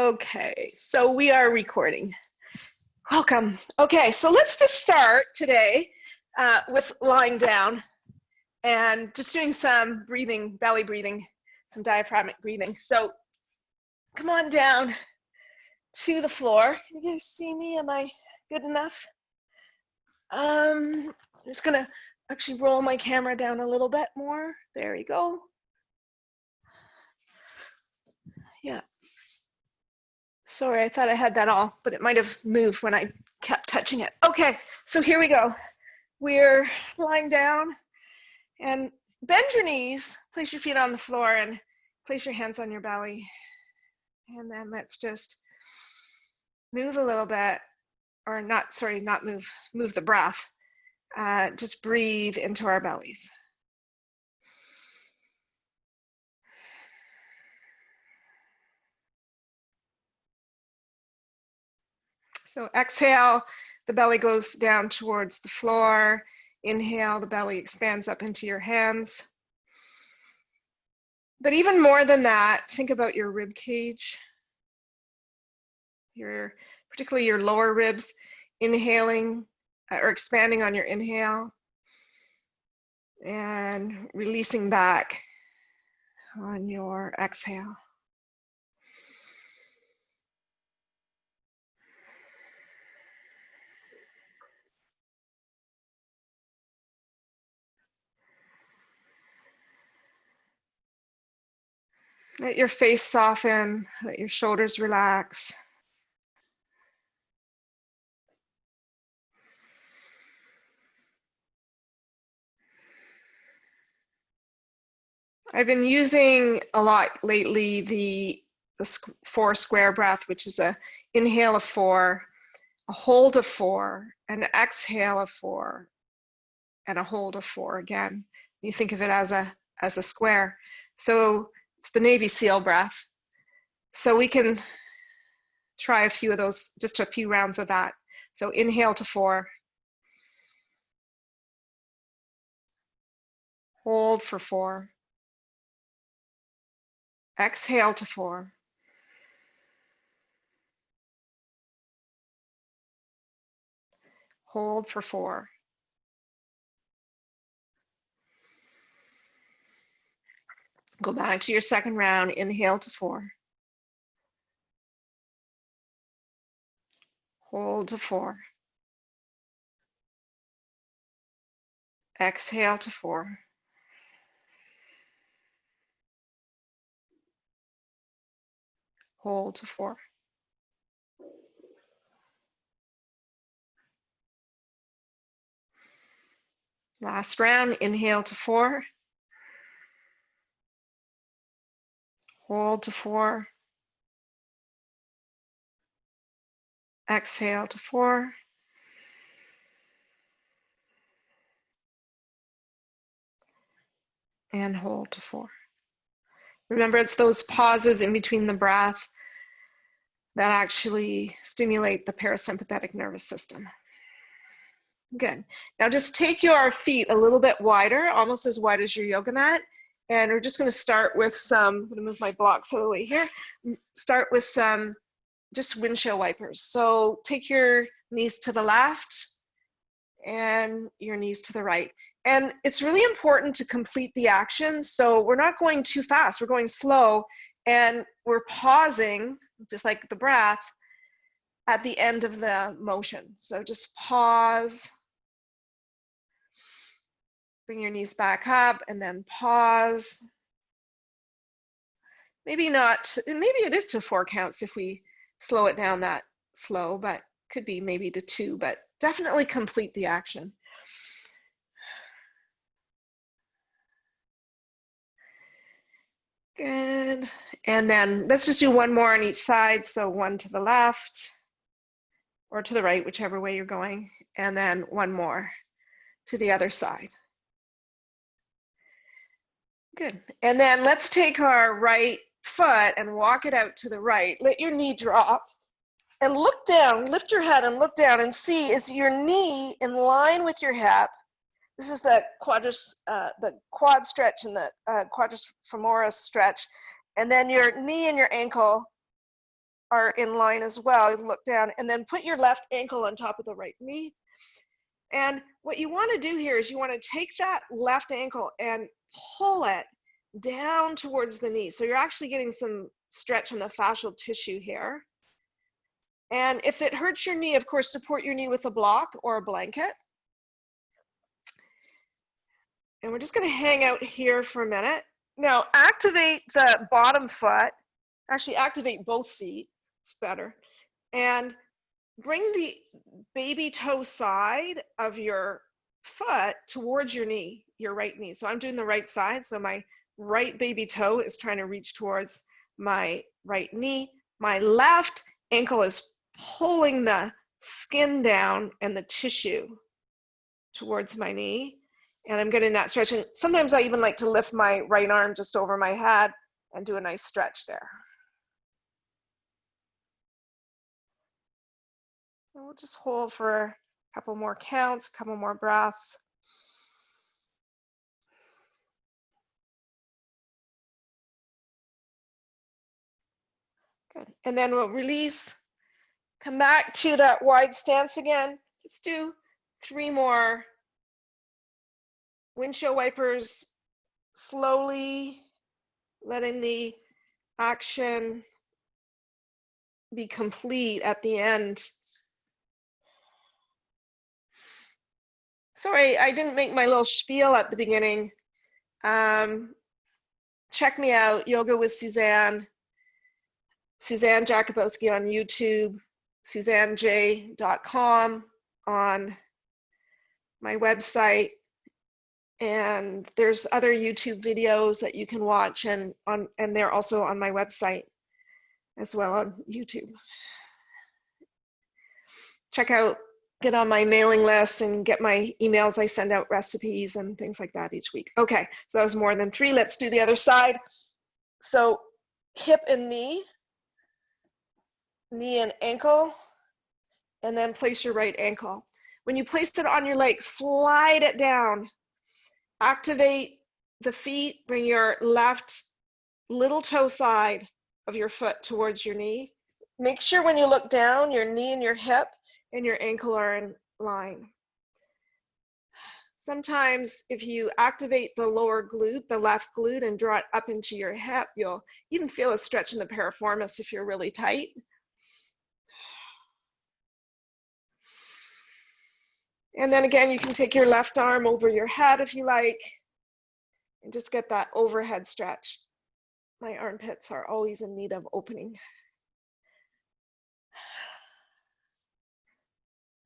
Okay, so we are recording. Welcome. Okay, so let's just start today with lying down and just doing some breathing, belly breathing, some diaphragmatic breathing. So come on down to the floor. You guys see me? Am I good enough? I'm just gonna actually roll my camera down a little bit more. There we go. Yeah. Sorry, I thought I had that all, but it might have moved when I kept touching it. Okay, so here we go. We're lying down and bend your knees, place your feet on the floor and place your hands on your belly. And then let's just move a little bit, or not, sorry, not move, move the breath. Just breathe into our bellies. So exhale, the belly goes down towards the floor. Inhale, the belly expands up into your hands. But even more than that, think about your rib cage, particularly your lower ribs, inhaling or expanding on your inhale and releasing back on your exhale. Let your face soften, let your shoulders relax. I've been using a lot lately the 4 square breath, which is a inhale of 4, a hold of 4, an exhale of 4, and a hold of 4 again. You think of it as a square. So it's the Navy SEAL breath. So we can try a few of those, just a few rounds of that. So inhale to 4, hold for 4, exhale to 4, hold for 4, go back to your second round, inhale to 4, hold to 4, exhale to 4, hold to 4. Last round, inhale to 4, hold to 4, exhale to 4, and hold to 4. Remember, it's those pauses in between the breath that actually stimulate the parasympathetic nervous system. Good. Now just take your feet a little bit wider, almost as wide as your yoga mat. And we're just going to start with some, I'm going to move my blocks out of the way here. Start with some just windshield wipers. So take your knees to the left and your knees to the right. And it's really important to complete the action. So we're not going too fast, we're going slow, and we're pausing, just like the breath, at the end of the motion. So just pause, bring your knees back up, and then pause. Maybe not, maybe it is to 4 counts if we slow it down that slow, but could be maybe to 2, but definitely complete the action. Good. And then let's just do one more on each side. So one to the left or to the right, whichever way you're going. And then one more to the other side. Good. And then let's take our right foot and walk it out to the right. Let your knee drop and look down, lift your head and look down and see, is your knee in line with your hip? This is the quad stretch and the quadris femoris stretch. And then your knee and your ankle are in line as well. Look down and then put your left ankle on top of the right knee. And what you want to do here is you want to take that left ankle and pull it down towards the knee. So you're actually getting some stretch in the fascial tissue here. And if it hurts your knee, of course, support your knee with a block or a blanket. And we're just going to hang out here for a minute. Now, activate the bottom foot. Actually, activate both feet. It's better. And bring the baby toe side of your foot towards your knee, your right knee. So I'm doing the right side. So my right baby toe is trying to reach towards my right knee. My left ankle is pulling the skin down and the tissue towards my knee. And I'm getting that stretch. And sometimes I even like to lift my right arm just over my head and do a nice stretch there. And we'll just hold for a couple more counts, a couple more breaths. Good. And then we'll release, come back to that wide stance again. Let's do 3 more windshield wipers, slowly letting the action be complete at the end. Sorry, I didn't make my little spiel at the beginning. Check me out, Yoga with Suzanne, Suzanne Jakubowski on YouTube, SuzanneJ.com on my website. And there's other YouTube videos that you can watch, and they're also on my website as well on YouTube. Check out, get on my mailing list and get my emails. I send out recipes and things like that each week. Okay, so that was more than 3. Let's do the other side. So hip and knee and ankle, and then place your right ankle. When you place it on your leg, slide it down. Activate the feet, bring your left little toe side of your foot towards your knee. Make sure when you look down, your knee and your hip and your ankle are in line. Sometimes if you activate the lower glute, the left glute, and draw it up into your hip, you'll even feel a stretch in the piriformis if you're really tight. And then again, you can take your left arm over your head if you like, and just get that overhead stretch. My armpits are always in need of opening.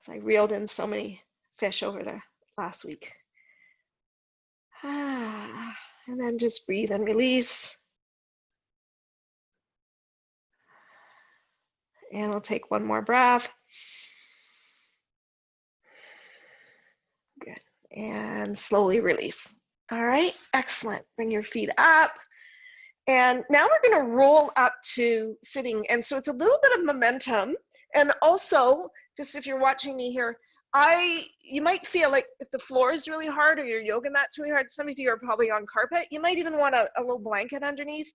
So I reeled in so many fish over the last week. And then just breathe and release. And we'll take one more breath. Good. And slowly release. All right, excellent. Bring your feet up. And now we're going to roll up to sitting. And so it's a little bit of momentum. And also, just if you're watching me here, you might feel like if the floor is really hard or your yoga mat's really hard, some of you are probably on carpet, you might even want a little blanket underneath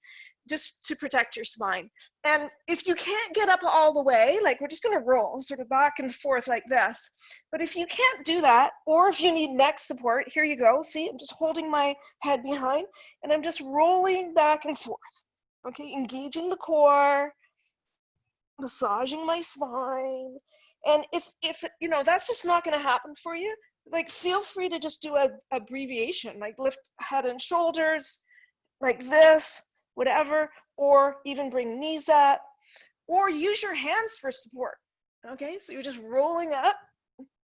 just to protect your spine. And if you can't get up all the way, like we're just going to roll sort of back and forth like this. But if you can't do that, or if you need neck support, here you go. See, I'm just holding my head behind and I'm just rolling back and forth. Okay, engaging the core, massaging my spine. And if you know that's just not going to happen for you, like feel free to just do a abbreviation, like lift head and shoulders like this, whatever, or even bring knees up, or use your hands for support. Okay, so you're just rolling up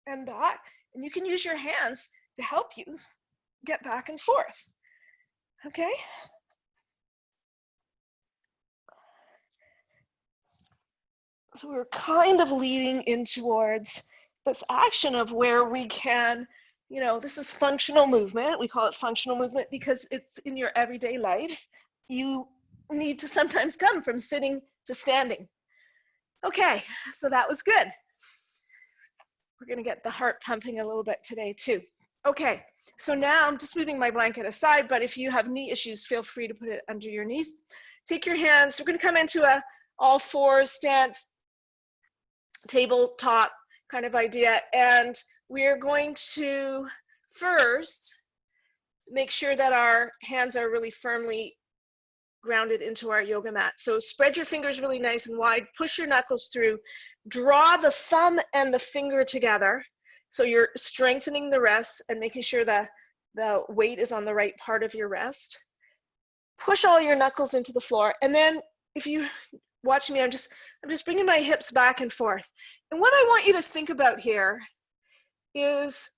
and back, and you can use your hands to help you get back and forth. Okay. So we're kind of leading in towards this action of where we can, you know, this is functional movement. We call it functional movement because it's in your everyday life. You need to sometimes come from sitting to standing. Okay, so that was good. We're gonna get the heart pumping a little bit today too. Okay, so now I'm just moving my blanket aside, but if you have knee issues, feel free to put it under your knees. Take your hands, we're gonna come into all fours stance, tabletop kind of idea. And we're going to first make sure that our hands are really firmly grounded into our yoga mat. So spread your fingers really nice and wide, push your knuckles through, draw the thumb and the finger together. So you're strengthening the wrist and making sure that the weight is on the right part of your wrist. Push all your knuckles into the floor. And then if you watch me, I'm just bringing my hips back and forth. And what I want you to think about here is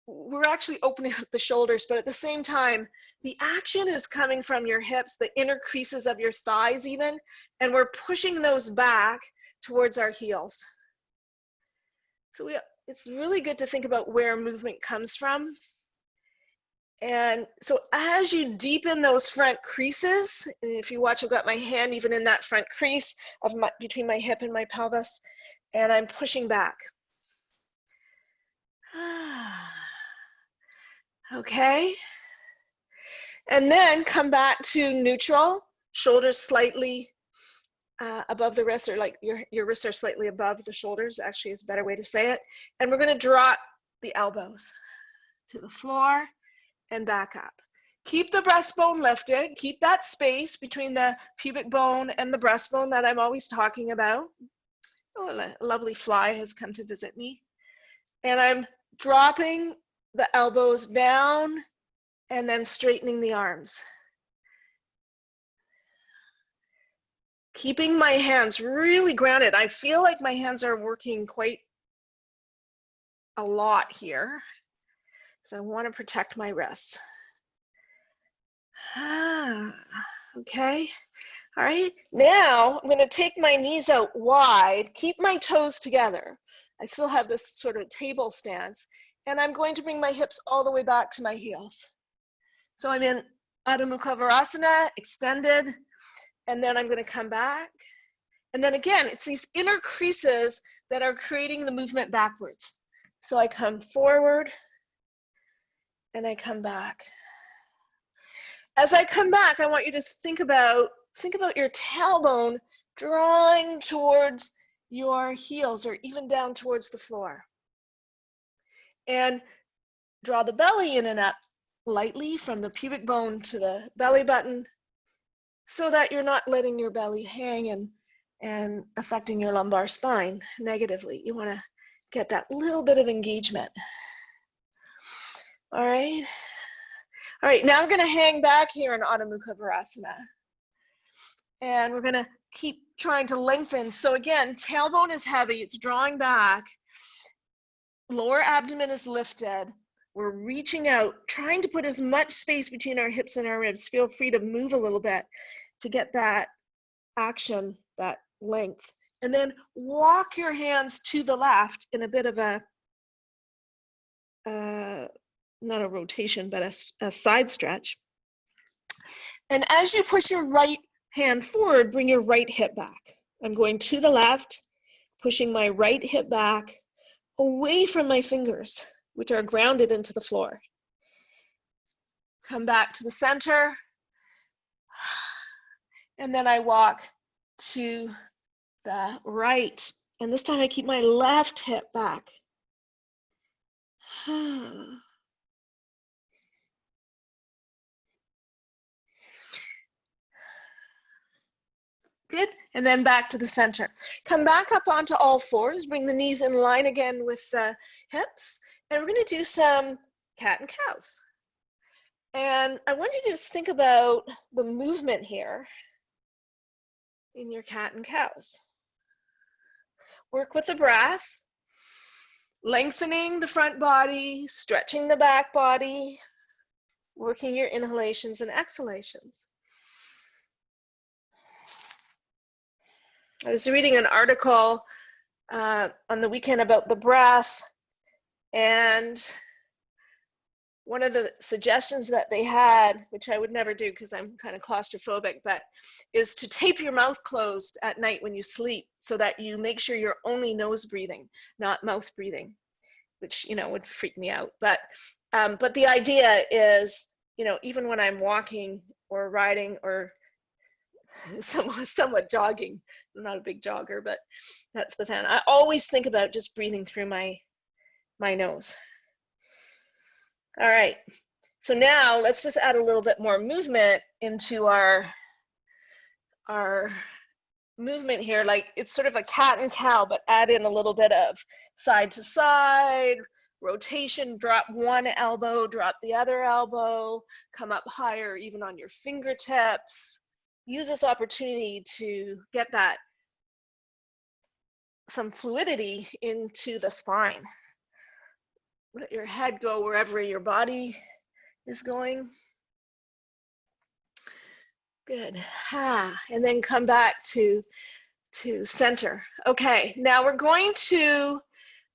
we're actually opening up the shoulders, but at the same time, the action is coming from your hips, the inner creases of your thighs even, and we're pushing those back towards our heels. So it's really good to think about where movement comes from. And so as you deepen those front creases, and if you watch, I've got my hand even in that front crease of between my hip and my pelvis, and I'm pushing back. Okay, and then come back to neutral, shoulders slightly above the wrists, or like your wrists are slightly above the shoulders, actually is a better way to say it. And we're gonna drop the elbows to the floor and back up. Keep the breastbone lifted, keep that space between the pubic bone and the breastbone that I'm always talking about. Oh, a lovely fly has come to visit me. And I'm dropping the elbows down and then straightening the arms. Keeping my hands really grounded. I feel like my hands are working quite a lot here, so I want to protect my wrists. Okay, all right. Now I'm going to take my knees out wide, keep my toes together. I still have this sort of table stance, and I'm going to bring my hips all the way back to my heels. So I'm in Adho Mukha Virasana, extended, and then I'm going to come back. And then again, it's these inner creases that are creating the movement backwards. So I come forward and I come back. As I come back, I want you to think about your tailbone drawing towards your heels or even down towards the floor. And draw the belly in and up lightly from the pubic bone to the belly button so that you're not letting your belly hang and affecting your lumbar spine negatively. You want to get that little bit of engagement. All right. All right, now I'm going to hang back here in Adho Mukha Virasana. And we're going to keep trying to lengthen. So again, tailbone is heavy, it's drawing back. Lower abdomen is lifted. We're reaching out, trying to put as much space between our hips and our ribs. Feel free to move a little bit to get that action, that length. And then walk your hands to the left in a bit of a, not a rotation, but a side stretch. And as you push your right hand forward, bring your right hip back. I'm going to the left, pushing my right hip back away from my fingers, which are grounded into the floor. Come back to the center. And then I walk to the right. And this time I keep my left hip back. Good, and then back to the center. Come back up onto all fours, bring the knees in line again with the hips, and we're gonna do some cat and cows. And I want you to just think about the movement here in your cat and cows. Work with the breath, lengthening the front body, stretching the back body, working your inhalations and exhalations. I was reading an article on the weekend about the breath, and one of the suggestions that they had, which I would never do because I'm kind of claustrophobic, but is to tape your mouth closed at night when you sleep so that you make sure you're only nose breathing, not mouth breathing, which, you know, would freak me out. But the idea is, you know, even when I'm walking or riding or somewhat jogging, not a big jogger, but that's the fan. I always think about just breathing through my nose. All right, so now let's just add a little bit more movement into our movement here. Like it's sort of a cat and cow, but add in a little bit of side to side, rotation, drop one elbow, drop the other elbow, come up higher even on your fingertips. Use this opportunity to get that some fluidity into the spine. Let your head go wherever your body is going. Good. And then come back to center. Okay, now we're going to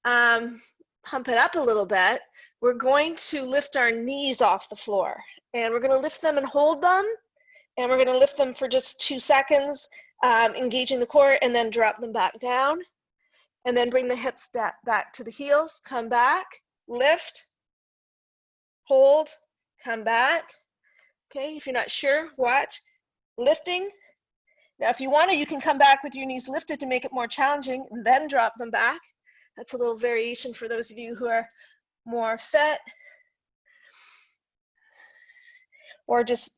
pump it up a little bit. We're going to lift our knees off the floor, and we're going to lift them and hold them, and we're going to lift them for just 2 seconds, engaging the core, and then drop them back down, and then bring the hips back to the heels. Come back, lift, hold, come back. Okay, if you're not sure, watch. Lifting. Now, if you want to, you can come back with your knees lifted to make it more challenging, and then drop them back. That's a little variation for those of you who are more fit. Or just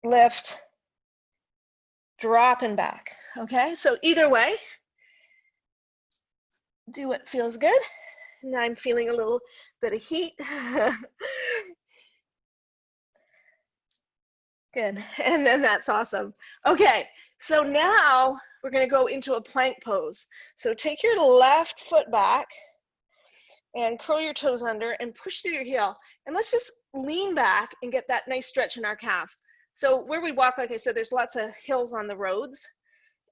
lift, drop, and back. Okay, so either way, do what feels good. Now I'm feeling a little bit of heat. Good, and then that's awesome. Okay, so now we're gonna go into a plank pose. So take your left foot back and curl your toes under and push through your heel. And let's just lean back and get that nice stretch in our calves. So where we walk, like I said, there's lots of hills on the roads.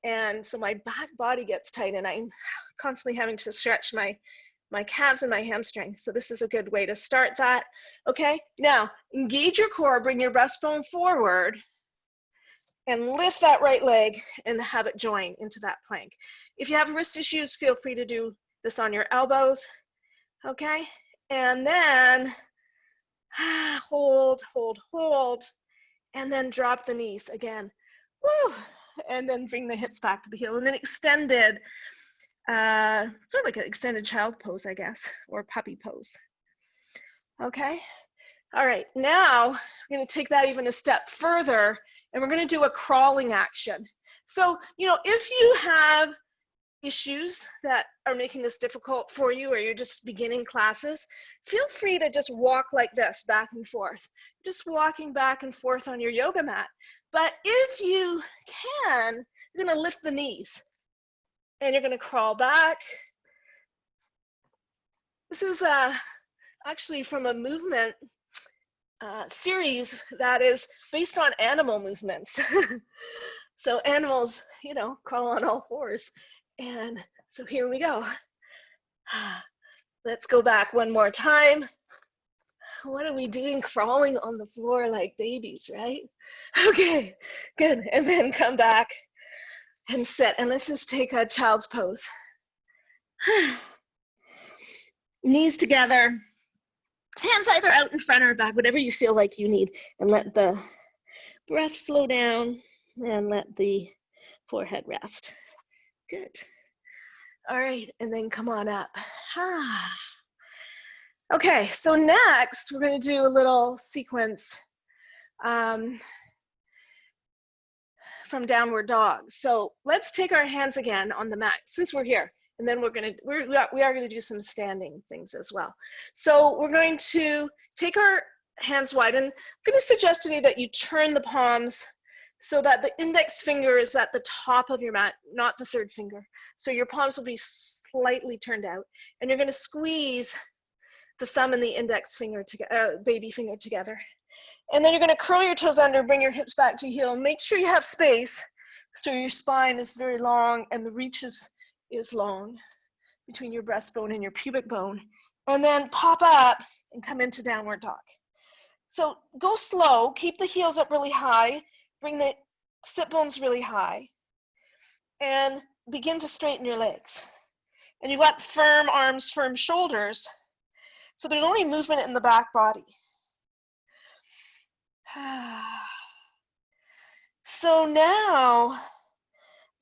And so my back body gets tight and I'm constantly having to stretch my calves and my hamstrings. So this is a good way to start that. Okay, now engage your core, bring your breastbone forward and lift that right leg and have it join into that plank. If you have wrist issues, feel free to do this on your elbows. Okay, and then hold, hold, hold, and then drop the knees again. Woo! And then bring the hips back to the heel, and then extended, sort of like an extended child pose, I guess, or puppy pose. Okay, all right, now we're gonna take that even a step further, and we're gonna do a crawling action. So, you know, if you have issues that are making this difficult for you, or you're just beginning classes, feel free to just walk like this, back and forth. Just walking back and forth on your yoga mat. But if you can, you're gonna lift the knees and you're gonna crawl back. This is actually from a movement series that is based on animal movements. So animals, you know, crawl on all fours. And so here we go. Let's go back one more time. What are we doing? Crawling on the floor like babies, right? Okay, good. And then come back and sit. And let's just take a child's pose. Knees together. Hands either out in front or back, whatever you feel like you need. And let the breath slow down and let the forehead rest. Good. All right, and then come on up. Okay, so next we're going to do a little sequence from downward dog. So let's take our hands again on the mat since we're here, and then we are going to do some standing things as well. So we're going to take our hands wide, and I'm going to suggest to you that you turn the palms so that the index finger is at the top of your mat, not the third finger. So your palms will be slightly turned out, and you're going to squeeze the thumb and the index finger together, baby finger together. And then you're going to curl your toes under, bring your hips back to heel. Make sure you have space so your spine is very long and the reach is long between your breastbone and your pubic bone. And then pop up and come into downward dog. So go slow, keep the heels up really high, bring the sit bones really high, and begin to straighten your legs. And you've got firm arms, firm shoulders, so there's only movement in the back body. So now, I'm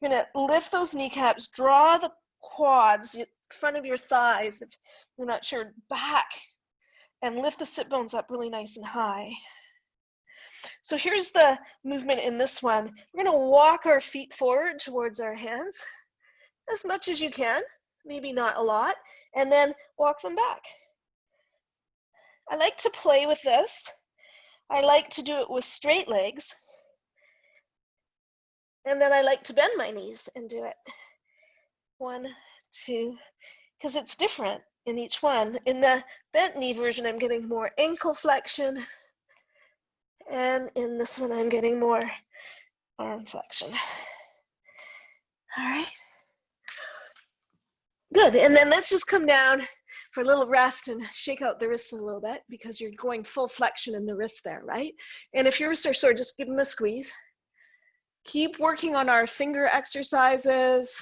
You're gonna lift those kneecaps, draw the quads, front of your thighs, if you're not sure, back, and lift the sit bones up really nice and high. So here's the movement in this one. We're gonna walk our feet forward towards our hands as much as you can, maybe not a lot, and then walk them back. I like to play with this. I like to do it with straight legs. And then I like to bend my knees and do it. 1, 2, because it's different in each one. In the bent knee version, I'm getting more ankle flexion. And in this one, I'm getting more arm flexion. All right. Good, and then let's just come down for a little rest and shake out the wrists a little bit because you're going full flexion in the wrist there, right? And if your wrists are sore, just give them a squeeze. Keep working on our finger exercises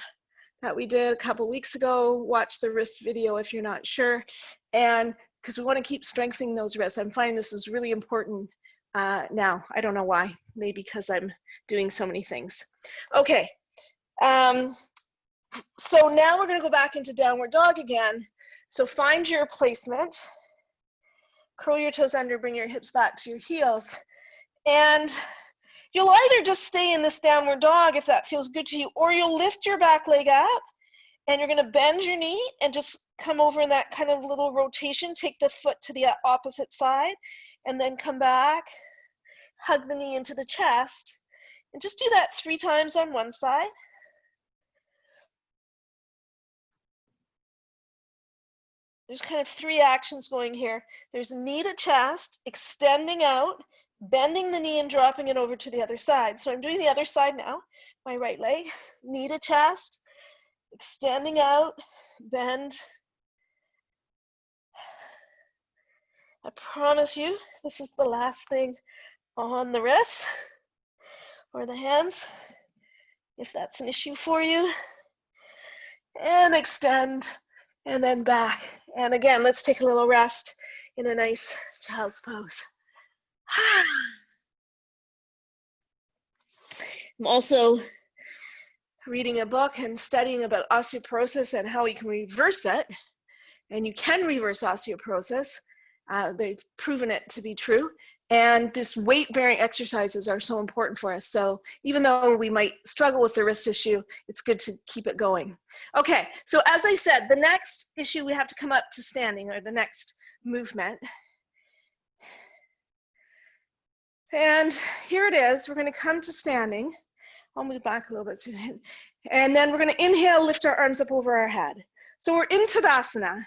that we did a couple weeks ago. Watch the wrist video if you're not sure. And because we want to keep strengthening those wrists. I'm finding this is really important now. I don't know why, maybe because I'm doing so many things. Okay, so now we're gonna go back into downward dog again. So find your placement, curl your toes under, bring your hips back to your heels. And you'll either just stay in this downward dog if that feels good to you, or you'll lift your back leg up and you're gonna bend your knee and just come over in that kind of little rotation, take the foot to the opposite side, and then come back, hug the knee into the chest, and just do that 3 times on one side. There's kind of 3 actions going here. There's knee to chest, extending out, bending the knee and dropping it over to the other side. So I'm doing the other side now, my right leg, knee to chest, extending out, bend. I promise you, this is the last thing on the wrist or the hands, if that's an issue for you. And extend, and then back. And again, let's take a little rest in a nice child's pose. I'm also reading a book and studying about osteoporosis and how we can reverse it. And you can reverse osteoporosis. They've proven it to be true. And this weight-bearing exercises are so important for us. So even though we might struggle with the wrist issue, it's good to keep it going. Okay, so as I said, the next issue we have to come up to standing, or the next movement. And here it is. We're going to come to standing. I'll move back a little bit. And then we're going to inhale, lift our arms up over our head. So we're in Tadasana.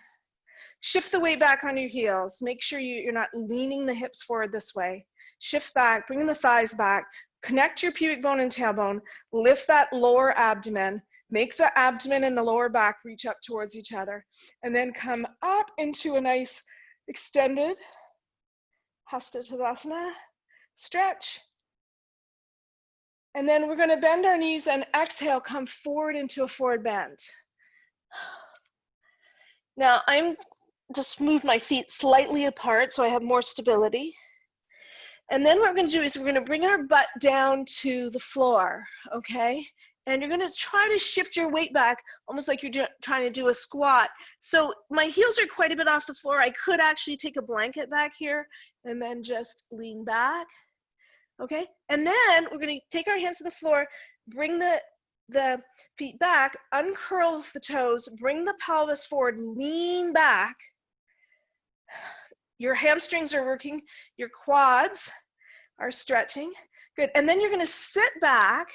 Shift the weight back on your heels. Make sure you're not leaning the hips forward this way. Shift back, bring the thighs back. Connect your pubic bone and tailbone. Lift that lower abdomen. Make the abdomen and the lower back reach up towards each other. And then come up into a nice extended Hasta Tadasana. Stretch. And then we're going to bend our knees and exhale, come forward into a forward bend. Now I'm just move my feet slightly apart so I have more stability. And then what we're going to do is we're going to bring our butt down to the floor, okay? And you're going to try to shift your weight back almost like you're trying to do a squat. So my heels are quite a bit off the floor. I could actually take a blanket back here and then just lean back, okay? And then we're going to take our hands to the floor, bring the feet back, uncurl the toes, bring the pelvis forward, lean back. Your hamstrings are working, your quads are stretching. Good, and then you're gonna sit back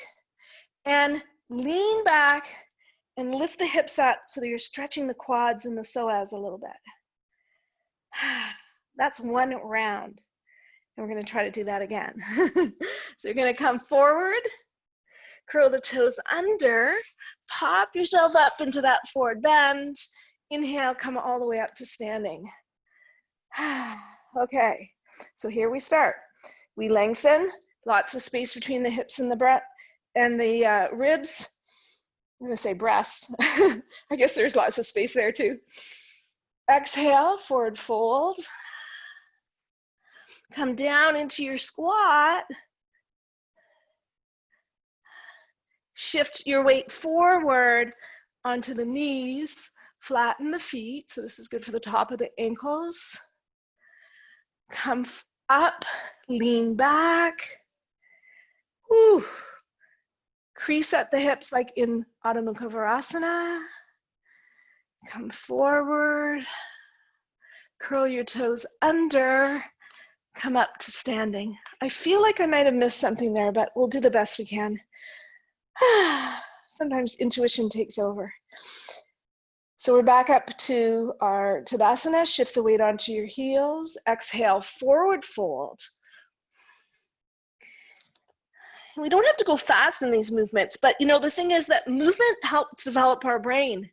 and lean back and lift the hips up so that you're stretching the quads and the psoas a little bit. That's one round. And we're gonna try to do that again. So you're gonna come forward, curl the toes under, pop yourself up into that forward bend. Inhale, come all the way up to standing. Okay, so here we start. We lengthen, lots of space between the hips and the breast and the ribs. I'm gonna say breasts. I guess there's lots of space there too. Exhale, forward fold. Come down into your squat. shift your weight forward onto the knees, flatten the feet. So this is good for the top of the ankles. Come up, lean back. Woo. Crease at the hips like in Adho Mukha Virasana. Come forward. Curl your toes under. Come up to standing. I feel like I might have missed something there, but we'll do the best we can. Sometimes intuition takes over. So we're back up to our Tadasana. Shift the weight onto your heels. Exhale, forward fold. We don't have to go fast in these movements, but you know, the thing is that movement helps develop our brain.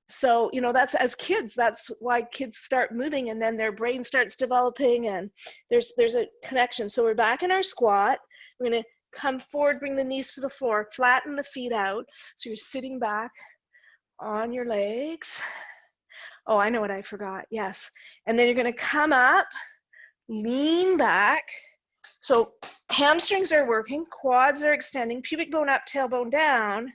So, you know, that's as kids, that's why kids start moving and then their brain starts developing and there's a connection. So we're back in our squat. We're gonna come forward, bring the knees to the floor, flatten the feet out. So you're sitting back on your legs. Oh, I know what I forgot, yes. And then you're gonna come up, lean back. So hamstrings are working, quads are extending, pubic bone up, tailbone down.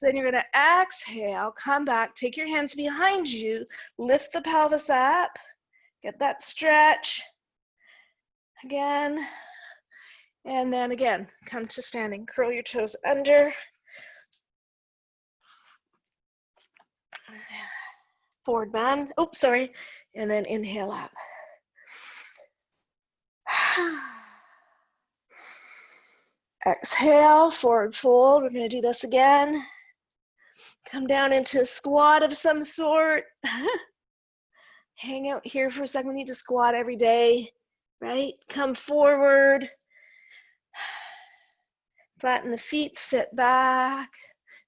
Then you're gonna exhale, come back, take your hands behind you, lift the pelvis up, get that stretch. Again, and then again, come to standing. Curl your toes under. Forward bend, oops, sorry. And then inhale up. Exhale, forward fold. We're gonna do this again. Come down into a squat of some sort. Hang out here for a second. We need to squat every day, right? Come forward. Flatten the feet, sit back.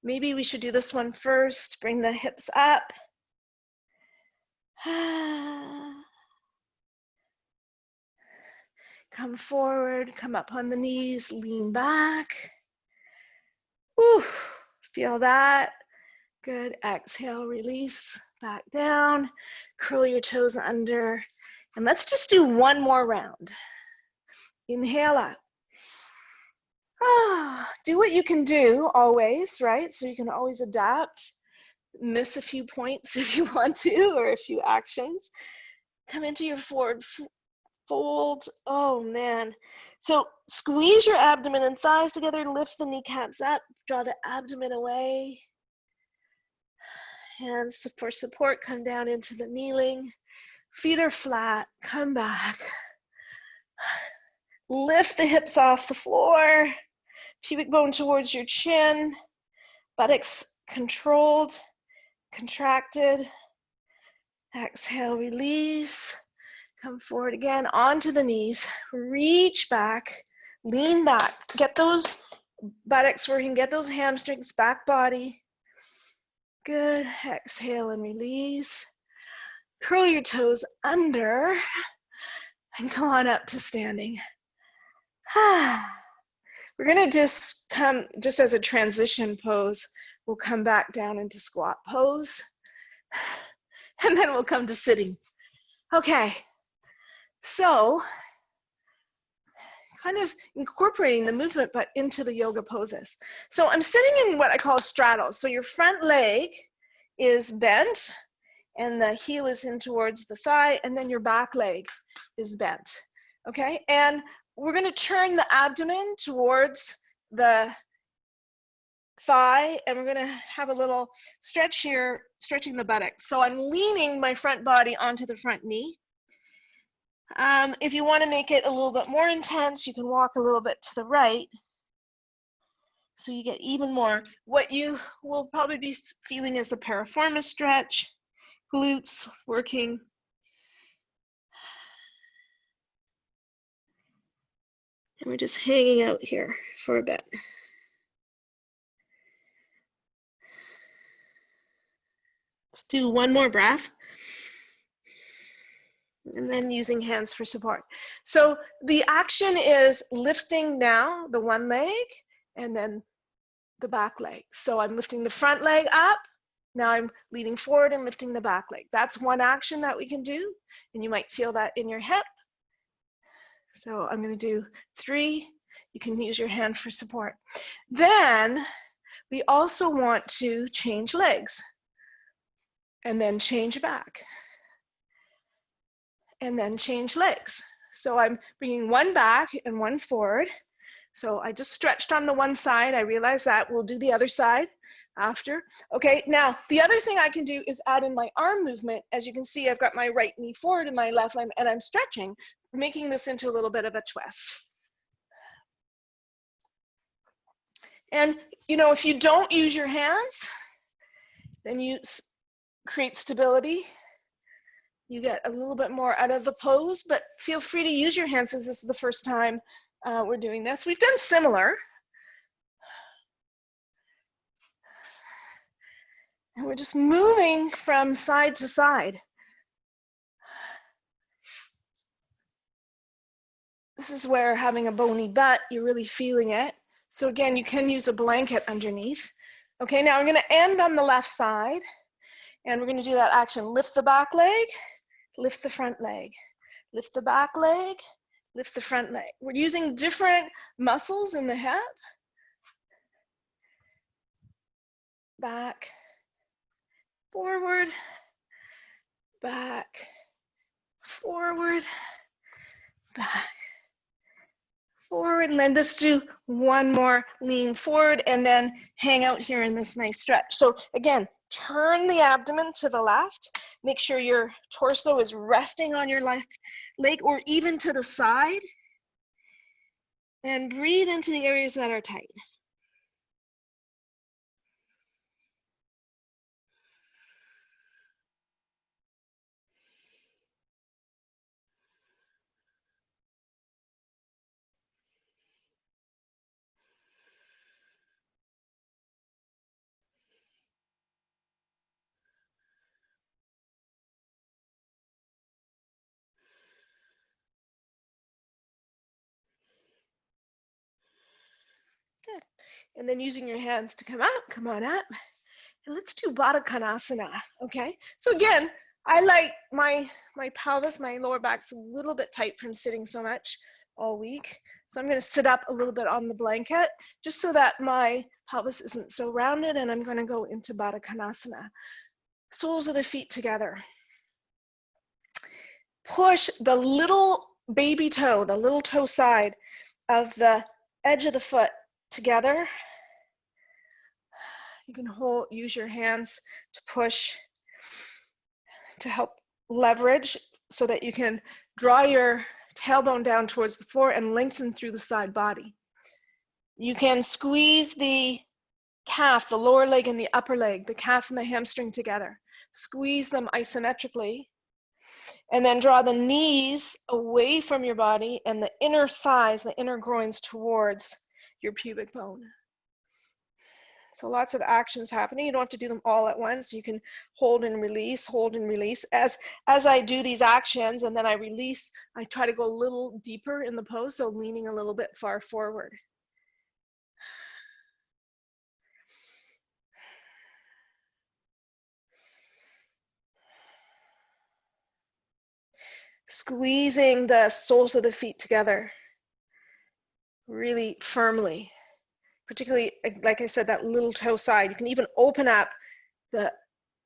Maybe we should do this one first. Bring the hips up. Come forward, come up on the knees, lean back. Whew. Feel that. Good. Exhale, release, back down. Curl your toes under. And let's just do one more round. Inhale up. Do what you can do always, right? So you can always adapt, miss a few points if you want to, or a few actions. Come into your forward fold. Oh man. So squeeze your abdomen and thighs together, lift the kneecaps up, draw the abdomen away. Hands for support, come down into the kneeling. Feet are flat, come back. Lift the hips off the floor. Pubic bone towards your chin. Buttocks controlled, contracted. Exhale, release. Come forward again, onto the knees. Reach back, lean back. Get those buttocks working, get those hamstrings, back body. Good. Exhale and release. Curl your toes under and come on up to standing. We're gonna just come, just as a transition pose, we'll come back down into squat pose and then we'll come to sitting. Okay, so kind of incorporating the movement but into the yoga poses. So I'm sitting in what I call straddles. So your front leg is bent and the heel is in towards the thigh, and then your back leg is bent, okay? And we're gonna turn the abdomen towards the thigh, and we're gonna have a little stretch here, stretching the buttocks. So I'm leaning my front body onto the front knee. If you wanna make it a little bit more intense, you can walk a little bit to the right, so you get even more. What you will probably be feeling is the piriformis stretch, glutes working. And we're just hanging out here for a bit. Let's do one more breath. And then using hands for support. So the action is lifting now the one leg and then the back leg. So I'm lifting the front leg up. Now I'm leaning forward and lifting the back leg. That's one action that we can do. And you might feel that in your hip. So I'm gonna do 3, You can use your hand for support. Then we also want to change legs and then change back and then change legs. So I'm bringing one back and one forward. So I just stretched on the one side. I realize that. We'll do the other side after. Okay, now the other thing I can do is add in my arm movement. As you can see, I've got my right knee forward and my left leg, and I'm stretching, making this into a little bit of a twist. And you know, if you don't use your hands, then you create stability. You get a little bit more out of the pose, but feel free to use your hands since this is the first time we're doing this. We've done similar. And we're just moving from side to side. This is where having a bony butt, you're really feeling it. So again, you can use a blanket underneath. Okay, now we're gonna end on the left side, and we're gonna do that action. Lift the back leg, lift the front leg. Lift the back leg, lift the front leg. We're using different muscles in the hip. Back, forward, back, forward, back, forward. And then just do one more lean forward and then hang out here in this nice stretch. So again, turn the abdomen to the left. Make sure your torso is resting on your left leg or even to the side. And breathe into the areas that are tight. Good. And then using your hands to come on up. And let's do Baddha Konasana, okay? So again, I like my pelvis, my lower back's a little bit tight from sitting so much all week. So I'm gonna sit up a little bit on the blanket just so that my pelvis isn't so rounded, and I'm gonna go into Baddha Konasana. Soles of the feet together. Push the little baby toe, the little toe side of the edge of the foot together. You can use your hands to push to help leverage so that you can draw your tailbone down towards the floor and lengthen through the side body. You can squeeze the calf, the lower leg and the upper leg, the calf and the hamstring together. Squeeze them isometrically, and then draw the knees away from your body and the inner thighs, the inner groins towards your pubic bone. So lots of actions happening. You don't have to do them all at once. You can hold and release, hold and release. As I do these actions and then I release, I try to go a little deeper in the pose, so leaning a little bit far forward. Squeezing the soles of the feet together really firmly. Particularly, like I said, that little toe side. You can even open up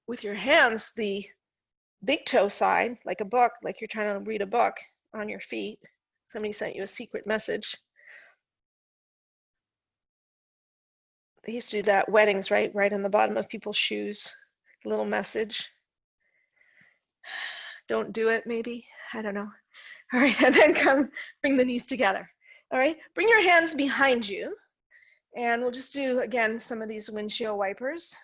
with your hands, the big toe side, like a book, like you're trying to read a book on your feet. Somebody sent you a secret message. They used to do that at weddings, right? Right on the bottom of people's shoes, a little message. Don't do it, maybe. I don't know. All right, and then bring the knees together. All right, bring your hands behind you. And we'll just do, again, some of these windshield wipers.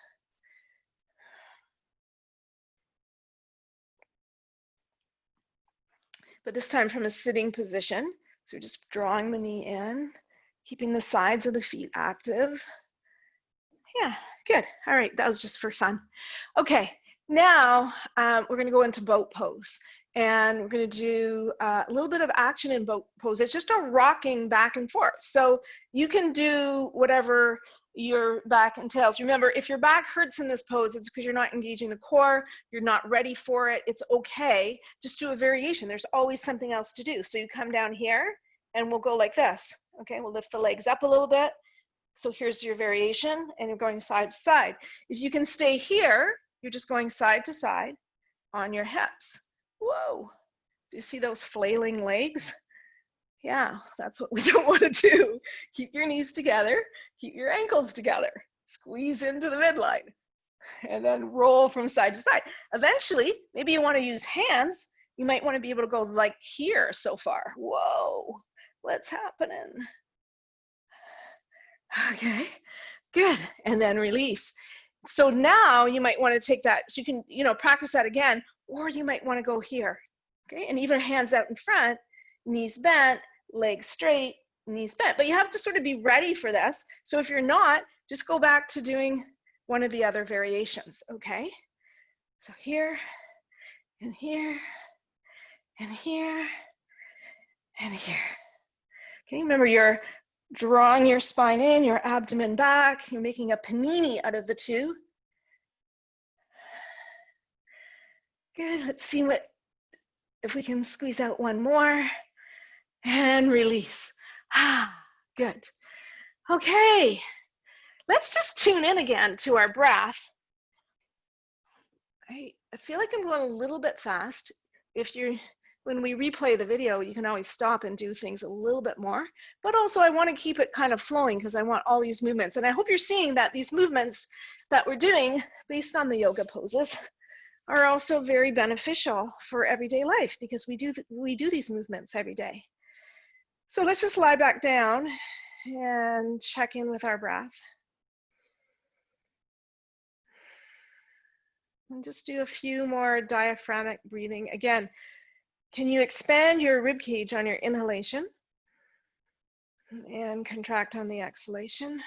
But this time from a sitting position. So we're just drawing the knee in, keeping the sides of the feet active. Yeah, good. All right, that was just for fun. Okay, now we're gonna go into boat pose. And we're gonna do a little bit of action in boat pose. It's just a rocking back and forth. So you can do whatever your back entails. Remember, if your back hurts in this pose, it's because you're not engaging the core, you're not ready for it, it's okay. Just do a variation. There's always something else to do. So you come down here and we'll go like this. Okay, we'll lift the legs up a little bit. So here's your variation, and you're going side to side. If you can stay here, you're just going side to side on your hips. Whoa, do you see those flailing legs? Yeah, that's what we don't want to do. Keep your knees together, keep your ankles together, squeeze into the midline, and then roll from side to side. Eventually, maybe you want to use hands. You might want to be able to go like here so far. Whoa, what's happening? Okay, good. And then release. So now you might want to take that, so you can, practice that again, or you might want to go here. Okay, and even hands out in front, knees bent, legs straight, knees bent. But you have to sort of be ready for this. So if you're not, just go back to doing one of the other variations, okay? So here, and here, and here, and here. Okay, remember you're drawing your spine in, your abdomen back. You're making a panini out of the two. Good, let's see if we can squeeze out one more. And release. Good. Okay, let's just tune in again to our breath. I feel like I'm going a little bit fast. When we replay the video, you can always stop and do things a little bit more. But also I want to keep it kind of flowing because I want all these movements. And I hope you're seeing that these movements that we're doing based on the yoga poses are also very beneficial for everyday life because we do these movements every day. So let's just lie back down and check in with our breath. And just do a few more diaphragmatic breathing. Again, can you expand your rib cage on your inhalation and contract on the exhalation?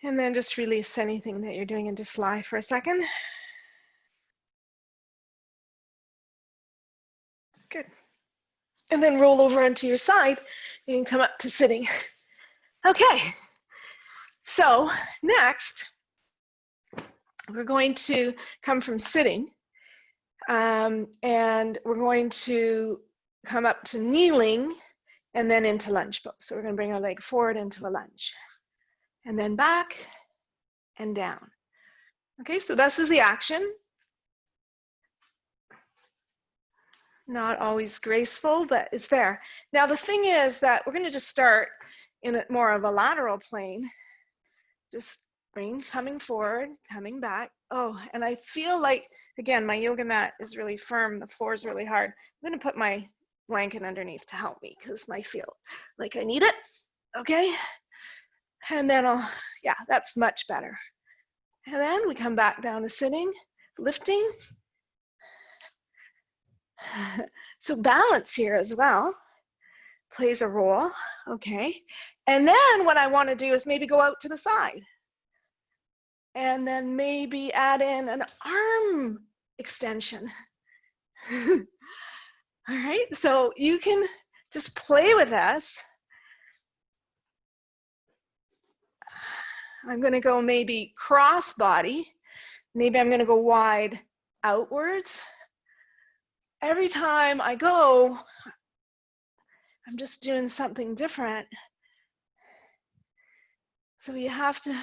And then just release anything that you're doing and just lie for a second. Good. And then roll over onto your side. You can come up to sitting. Okay. So next, we're going to come from sitting. And we're going to come up to kneeling and then into lunge pose. So we're going to bring our leg forward into a lunge. And then back and down. Okay, so this is the action. Not always graceful, but it's there. Now the thing is that we're going to just start in more of a lateral plane. Just coming forward, coming back. Oh, and I feel like, again, my yoga mat is really firm. The floor is really hard. I'm going to put my blanket underneath to help me because I feel like I need it. Okay. And then yeah, that's much better. And then we come back down to sitting, lifting. So balance here as well plays a role, okay? And then what I want to do is maybe go out to the side. And then maybe add in an arm extension. All right, so you can just play with this. I'm going to go maybe cross body. Maybe I'm going to go wide outwards. Every time I go, I'm just doing something different. So you have to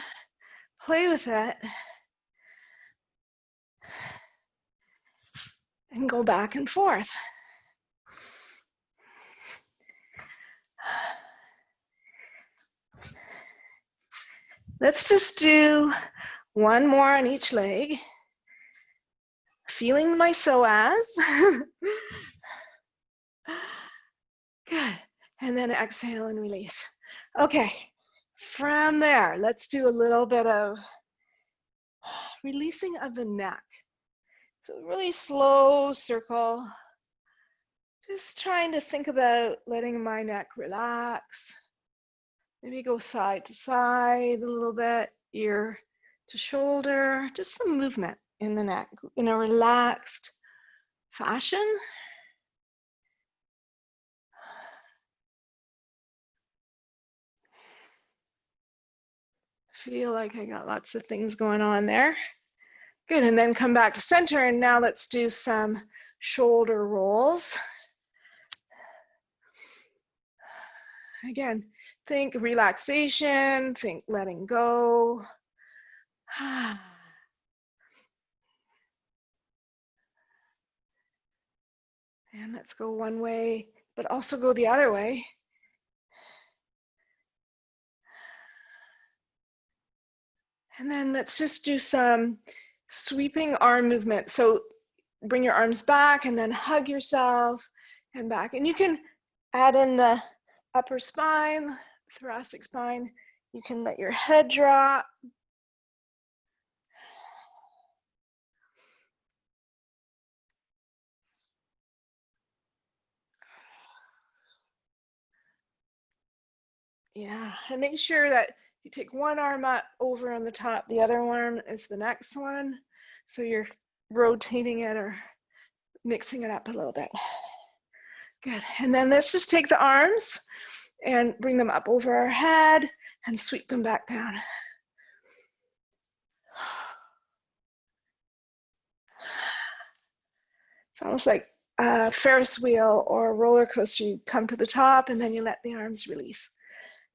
play with it and go back and forth. Let's just do one more on each leg. Feeling my psoas. Good. And then exhale and release. Okay. From there, let's do a little bit of releasing of the neck. So really slow circle. Just trying to think about letting my neck relax. Maybe go side to side a little bit, ear to shoulder, just some movement in the neck in a relaxed fashion. Feel like I got lots of things going on there. Good, and then come back to center, and now let's do some shoulder rolls. Again, think relaxation, think letting go. And let's go one way, but also go the other way. And then let's just do some sweeping arm movement. So bring your arms back and then hug yourself and back. And you can add in the upper spine, thoracic spine. You can let your head drop. Yeah, and make sure that you take one arm up over on the top, the other arm is the next one. So you're rotating it or mixing it up a little bit. Good, and then let's just take the arms and bring them up over our head and sweep them back down. It's almost like a Ferris wheel or a roller coaster. You come to the top and then you let the arms release.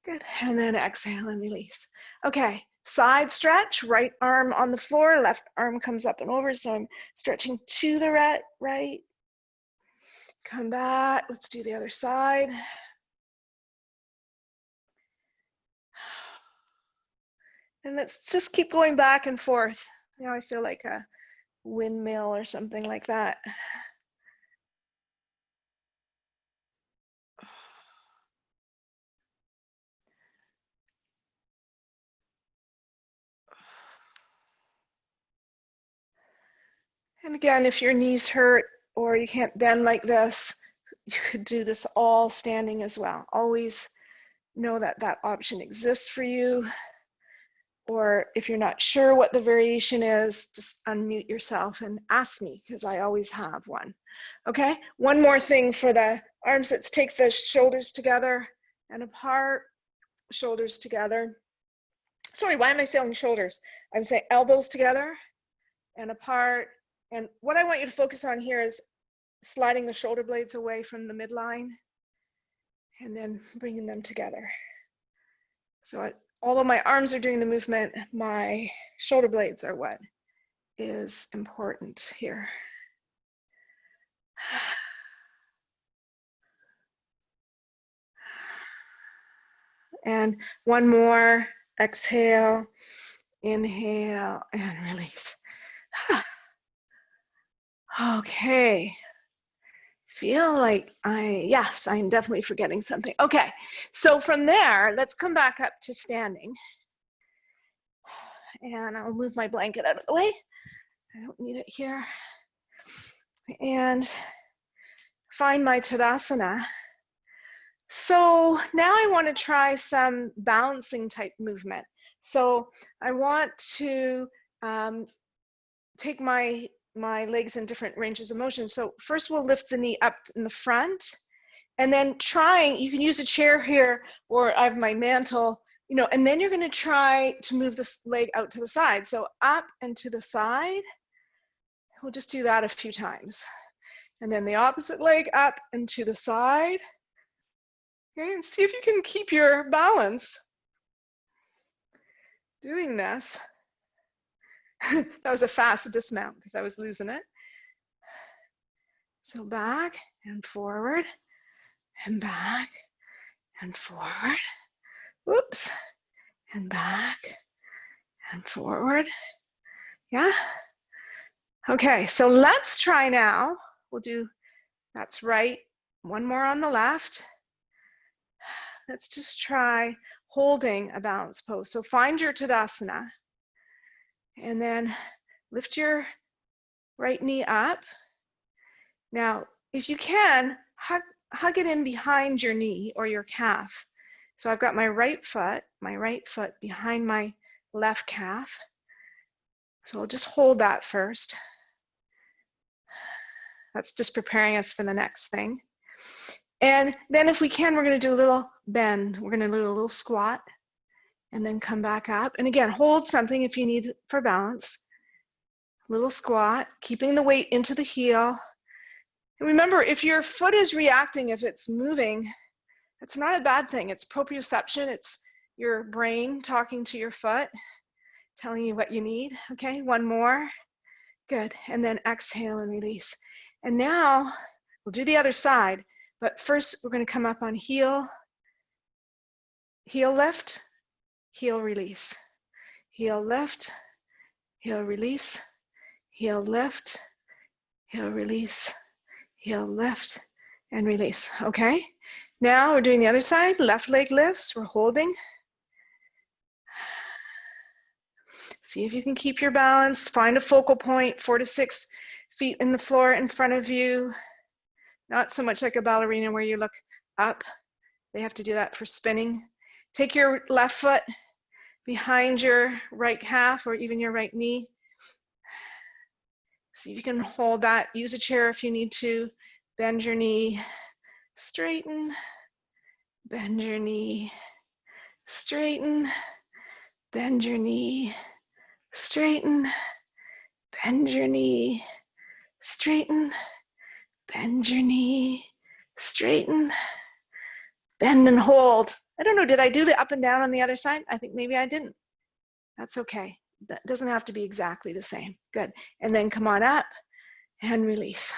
Good, and then exhale and release. Okay, side stretch, right arm on the floor, left arm comes up and over, so I'm stretching to the right. Come back, let's do the other side. And let's just keep going back and forth. Now I feel like a windmill or something like that. And again, if your knees hurt or you can't bend like this, you could do this all standing as well. Always know that that option exists for you. Or if you're not sure what the variation is, just unmute yourself and ask me, because I always have one. Okay, one more thing for the arms. Let's take the shoulders together and apart, shoulders together. Sorry, why am I saying shoulders? I'm saying elbows together and apart. And what I want you to focus on here is sliding the shoulder blades away from the midline and then bringing them together. So although my arms are doing the movement, my shoulder blades are what is important here. And one more, exhale, inhale, and release. Okay. Feel like yes, I'm definitely forgetting something. Okay, so from there, let's come back up to standing. And I'll move my blanket out of the way. I don't need it here. And find my Tadasana. So now I want to try some balancing type movement. So I want to take my legs in different ranges of motion. So first we'll lift the knee up in the front, and then you can use a chair here, or I have my mantle, and then you're going to try to move this leg out to the side. So up and to the side. We'll just do that a few times. And then the opposite leg up and to the side. Okay, and see if you can keep your balance doing this. That was a fast dismount because I was losing it. So back and forward and back and forward. Whoops. And back and forward. Yeah. Okay, so let's try now. We'll do, that's right. One more on the left. Let's just try holding a balanced pose. So find your Tadasana. And then lift your right knee up. Now, if you can, hug it in behind your knee or your calf. So I've got my right foot behind my left calf. So I'll just hold that first. That's just preparing us for the next thing. And then if we can, we're going to do a little bend. We're going to do a little squat and then come back up. And again, hold something if you need for balance. Little squat, keeping the weight into the heel. And remember, if your foot is reacting, if it's moving, it's not a bad thing. It's proprioception. It's your brain talking to your foot, telling you what you need. Okay, one more. Good. And then exhale and release. And now we'll do the other side. But first, we're going to come up on heel, heel lift, heel release. Heel lift, heel release, heel lift, heel release, heel lift, and release. Okay? Now we're doing the other side. Left leg lifts. We're holding. See if you can keep your balance. Find a focal point, 4 to 6 feet in the floor in front of you. Not so much like a ballerina where you look up. They have to do that for spinning. Take your left foot behind your right calf or even your right knee. See if you can hold that. Use a chair if you need to. Bend your knee, straighten, bend your knee, straighten, bend your knee, straighten, bend your knee, straighten, bend your knee, straighten, bend and hold. I don't know, did I do the up and down on the other side? I think maybe I didn't. That's okay. That doesn't have to be exactly the same. Good. And then come on up and release.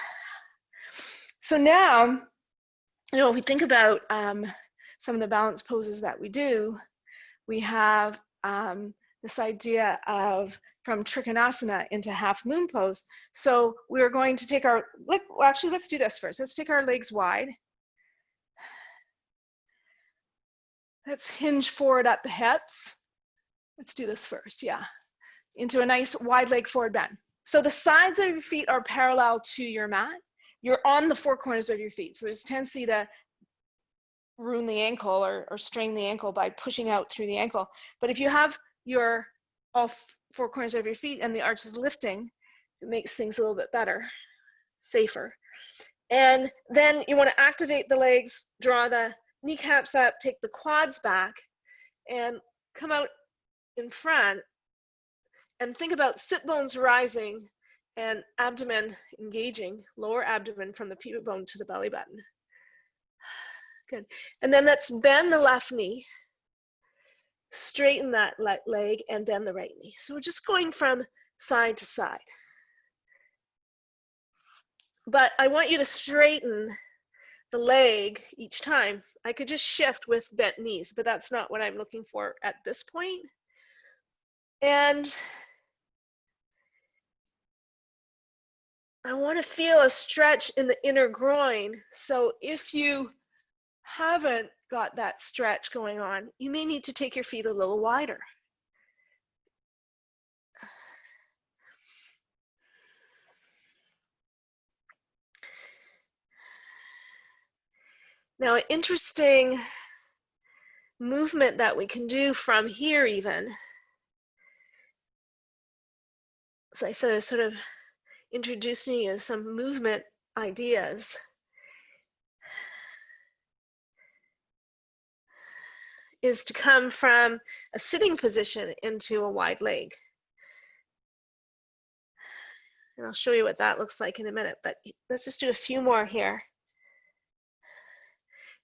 So now, you know, if we think about some of the balance poses that we do, we have this idea of from Trikonasana into half moon pose. So we're going to take our, actually, let's do this first. Let's take our legs wide. Let's hinge forward at the hips. Let's do this first, yeah. Into a nice wide leg forward bend. So the sides of your feet are parallel to your mat. You're on the 4 corners of your feet. So there's a tendency to ruin the ankle or strain the ankle by pushing out through the ankle. But if you have your all 4 corners of your feet and the arch is lifting, it makes things a little bit better, safer. And then you want to activate the legs, draw the kneecaps up, take the quads back, and come out in front and think about sit bones rising and abdomen engaging, lower abdomen from the pivot bone to the belly button. Good. And then let's bend the left knee, straighten that leg, and bend the right knee. So we're just going from side to side. But I want you to straighten the leg each time. I could just shift with bent knees, but that's not what I'm looking for at this point. And I want to feel a stretch in the inner groin. So if you haven't got that stretch going on, you may need to take your feet a little wider. Now, an interesting movement that we can do from here even, as I said, I sort of introducing you to some movement ideas. Is to come from a sitting position into a wide leg. And I'll show you what that looks like in a minute, but let's just do a few more here.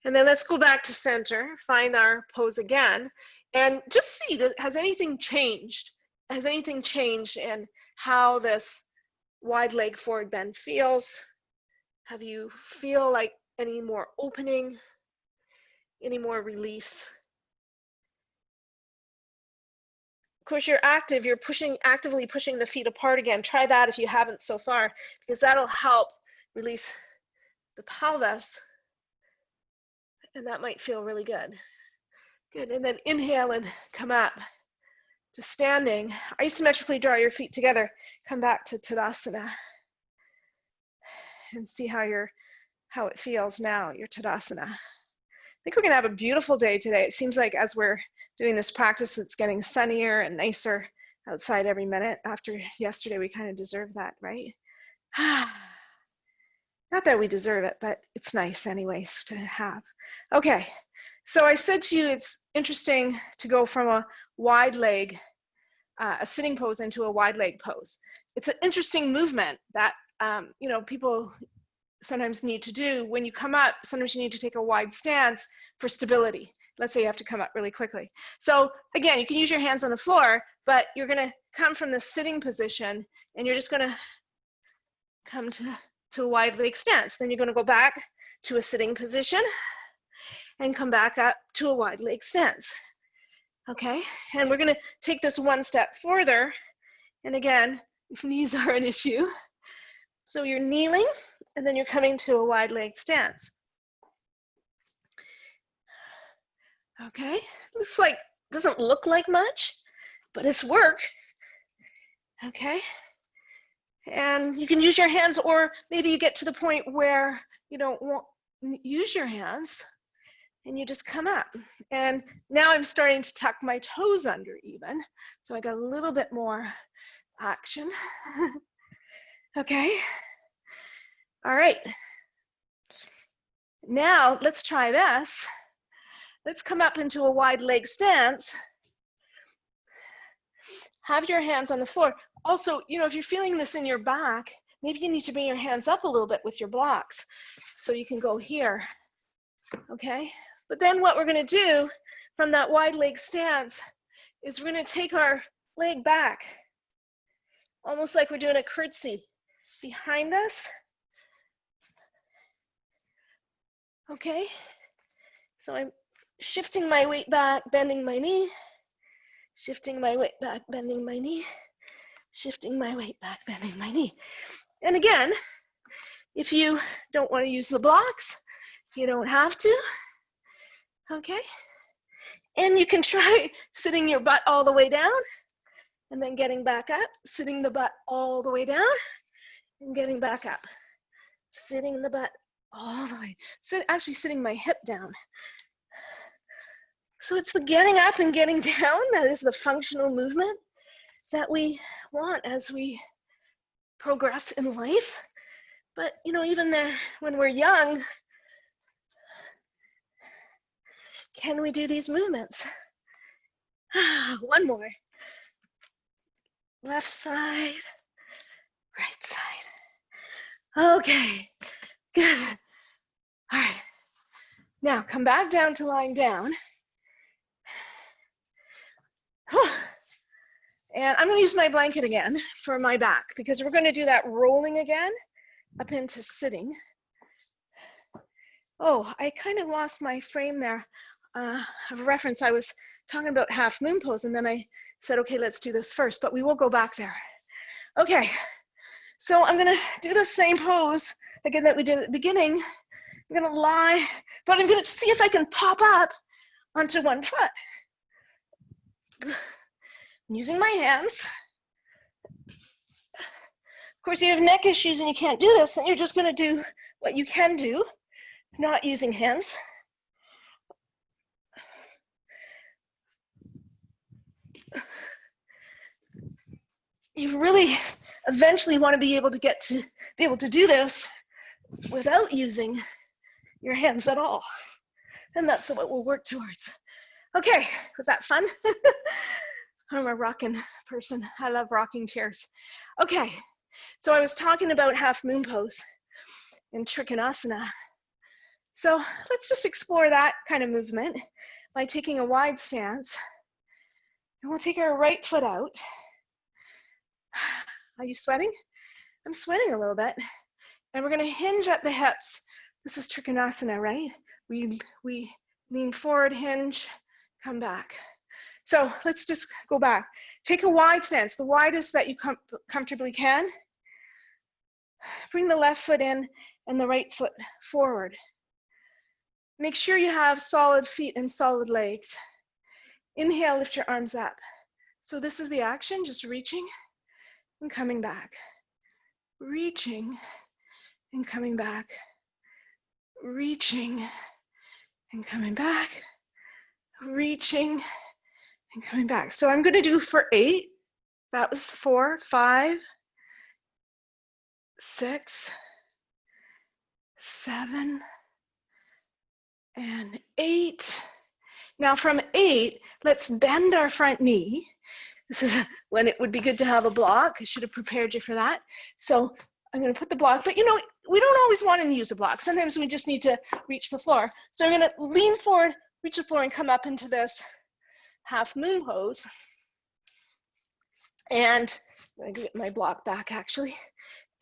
And then let's go back to center, find our pose again, and just see, has anything changed? Has anything changed in how this wide leg forward bend feels? Have you feel like any more opening, any more release? Of course, you're active, you're actively pushing the feet apart again. Try that if you haven't so far, because that'll help release the pelvis, and that might feel really good. Good, and then inhale and come up to standing. Isometrically draw your feet together. Come back to Tadasana and see how it feels now, your Tadasana. think we're gonna have a beautiful day today. It seems like as we're doing this practice, it's getting sunnier and nicer outside every minute. After yesterday, we kind of deserve that, right? Not that we deserve it, but it's nice anyways to have. Okay, so I said to you, it's interesting to go from a wide leg, a sitting pose into a wide leg pose. It's an interesting movement that, you know, people sometimes need to do. When you come up, sometimes you need to take a wide stance for stability. Let's say you have to come up really quickly. So again, you can use your hands on the floor, but you're gonna come from the sitting position and you're just gonna come to a wide leg stance. Then you're gonna go back to a sitting position and come back up to a wide leg stance. Okay, and we're gonna take this one step further. And again, if knees are an issue, so you're kneeling and then you're coming to a wide leg stance. Okay, looks like, doesn't look like much, but it's work. Okay, and you can use your hands, or maybe you get to the point where you don't want use your hands and you just come up. And now I'm starting to tuck my toes under even, so I got a little bit more action. Okay, all right, now let's try this. Let's come up into a wide leg stance. Have your hands on the floor. Also, you know, if you're feeling this in your back, maybe you need to bring your hands up a little bit with your blocks so you can go here, okay? But then what we're gonna do from that wide leg stance is we're gonna take our leg back, almost like we're doing a curtsy behind us, okay? So I'm shifting my weight back, bending my knee, shifting my weight back, bending my knee, shifting my weight back, bending my knee. And again, if you don't want to use the blocks, you don't have to, okay? And you can try sitting your butt all the way down and then getting back up, sitting the butt all the way down and getting back up, sitting the butt all the way, actually sitting my hip down. So it's the getting up and getting down that is the functional movement that we want as we progress in life. But you know, even there when we're young, can we do these movements? One more. Left side, right side. Okay, good. All right. Now come back down to lying down. And I'm going to use my blanket again for my back because we're going to do that rolling again up into sitting. Oh, I kind of lost my frame there of reference. I was talking about half moon pose and then I said, okay, let's do this first, but we will go back there. Okay, so I'm going to do the same pose again that we did at the beginning. I'm going to lie, but I'm going to see if I can pop up onto one foot. Using my hands. Of course, you have neck issues and you can't do this, and you're just going to do what you can do, not using hands. You really eventually want to be able to do this without using your hands at all. And that's what we'll work towards. Okay, was that fun? I'm a rocking person. I love rocking chairs. Okay, so I was talking about half moon pose in Trikonasana. So let's just explore that kind of movement by taking a wide stance. And we'll take our right foot out. Are you sweating? I'm sweating a little bit. And we're gonna hinge at the hips. This is Trikonasana, right? We lean forward, hinge, come back. So let's just go back. Take a wide stance, the widest that you comfortably can. Bring the left foot in and the right foot forward. Make sure you have solid feet and solid legs. Inhale, lift your arms up. So this is the action, just reaching and coming back. Reaching and coming back. Reaching and coming back, reaching and coming back. So I'm going to do for 8. That was 4, 5, 6, 7, and 8. Now from 8, let's bend our front knee. This is when it would be good to have a block. I should have prepared you for that. So I'm going to put the block, but you know, we don't always want to use a block. Sometimes we just need to reach the floor. So I'm going to lean forward, reach the floor, and come up into this half moon pose. And I'm going to get my block back actually.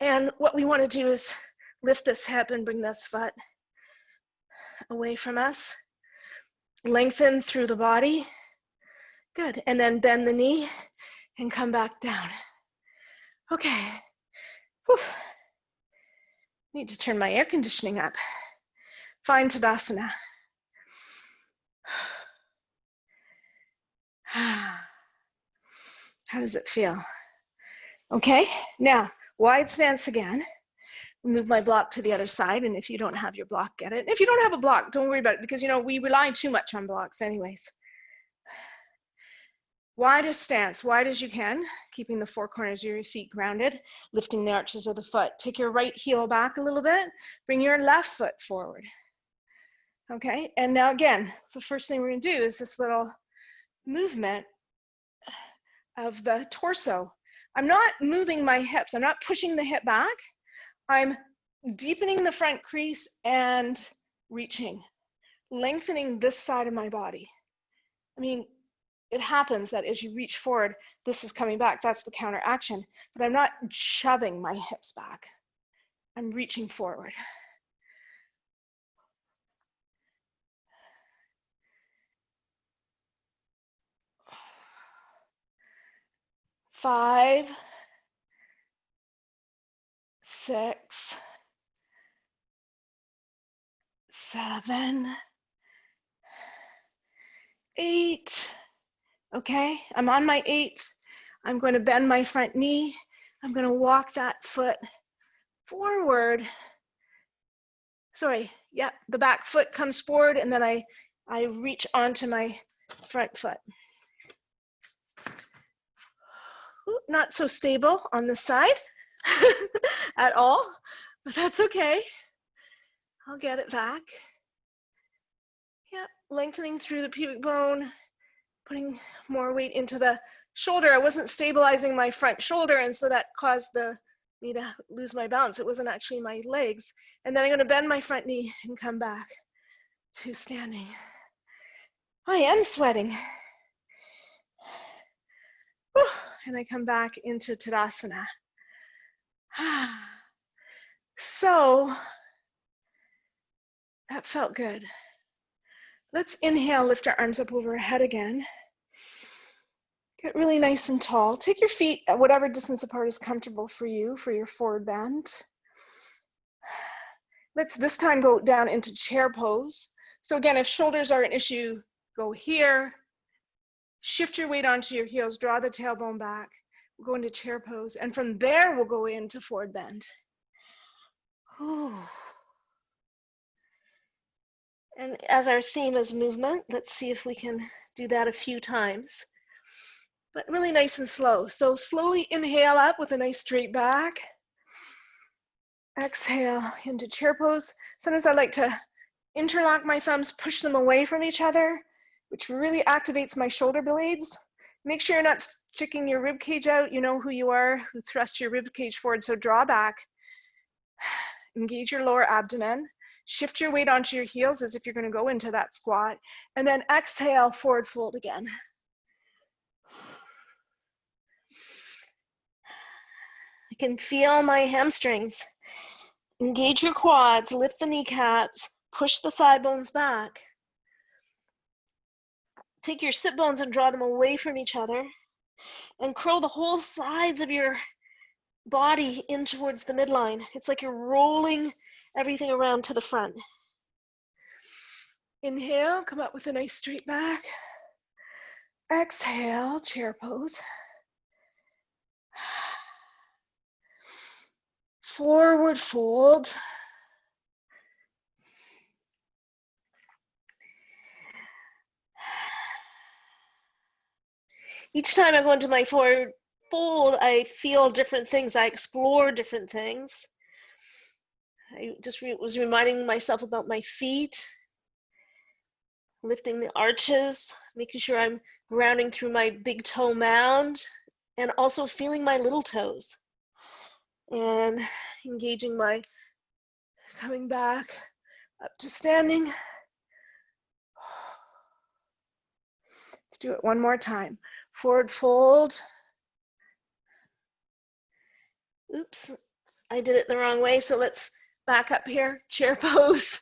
And what we want to do is lift this hip and bring this foot away from us. Lengthen through the body. Good. And then bend the knee and come back down. Okay. Whew. Need to turn my air conditioning up. Find Tadasana. How does it feel? Okay, now wide stance again. Move my block to the other side, and if you don't have your block, get it. If you don't have a block, don't worry about it, because you know we rely too much on blocks anyways. Widest stance, wide as you can, keeping the 4 corners of your feet grounded, lifting the arches of the foot. Take your right heel back a little bit, bring your left foot forward. Okay, and now again, the first thing we're gonna do is this little movement of the torso. I'm not moving my hips, I'm not pushing the hip back, I'm deepening the front crease and reaching, lengthening this side of my body. I mean, it happens that as you reach forward, this is coming back, that's the counter action, but I'm not shoving my hips back. I'm reaching forward. Five, 6, 7, 8. Okay, I'm on my 8th. I'm going to bend my front knee. I'm going to walk that foot forward. Sorry, yeah, the back foot comes forward and then I reach onto my front foot. Ooh, not so stable on this side at all, but that's okay. I'll get it back. Yeah, lengthening through the pubic bone, putting more weight into the shoulder. I wasn't stabilizing my front shoulder, and so that caused me to lose my balance. It wasn't actually my legs. And then I'm going to bend my front knee and come back to standing. I am sweating. Whew. And I come back into Tadasana. So that felt good. Let's inhale, lift our arms up over our head again. Get really nice and tall. Take your feet at whatever distance apart is comfortable for you for your forward bend. Let's this time go down into chair pose. So again, if shoulders are an issue, go here. Shift your weight onto your heels, draw the tailbone back. We'll go into chair pose, and from there we'll go into forward bend. Ooh. And as our theme is movement, let's see if we can do that a few times. But really nice and slow. So slowly inhale up with a nice straight back. Exhale into chair pose. Sometimes I like to interlock my thumbs, push them away from each other, which really activates my shoulder blades. Make sure you're not sticking your rib cage out. You know who you are, who thrusts your rib cage forward. So draw back, engage your lower abdomen, shift your weight onto your heels as if you're going to go into that squat, and then exhale, forward fold again. I can feel my hamstrings. Engage your quads, lift the kneecaps, push the thigh bones back. Take your sit bones and draw them away from each other, and curl the whole sides of your body in towards the midline. It's like you're rolling everything around to the front. Inhale, come up with a nice straight back. Exhale, chair pose. Forward fold. each time I go into my forward fold, I feel different things. I explore different things. I just was reminding myself about my feet, lifting the arches, making sure I'm grounding through my big toe mound, and also feeling my little toes. And engaging my, coming back up to standing. Let's do it one more time. Forward fold. Oops, I did it the wrong way, so let's back up here, chair pose.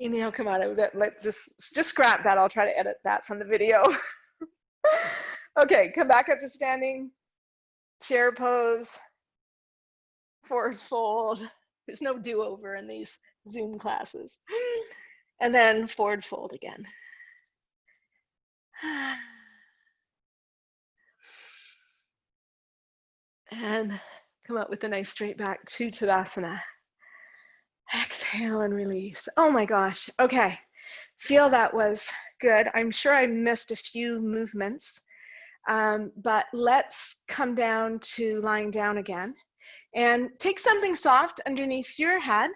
Inhale, come out of that. Let's just scrap that. I'll try to edit that from the video. Okay, come back up to standing, chair pose, forward fold. There's no do-over in these Zoom classes. And then forward fold again. And come up with a nice straight back to Tadasana. Exhale and release. Oh my gosh. Okay. Feel that was good. I'm sure I missed a few movements, but let's come down to lying down again and take something soft underneath your head,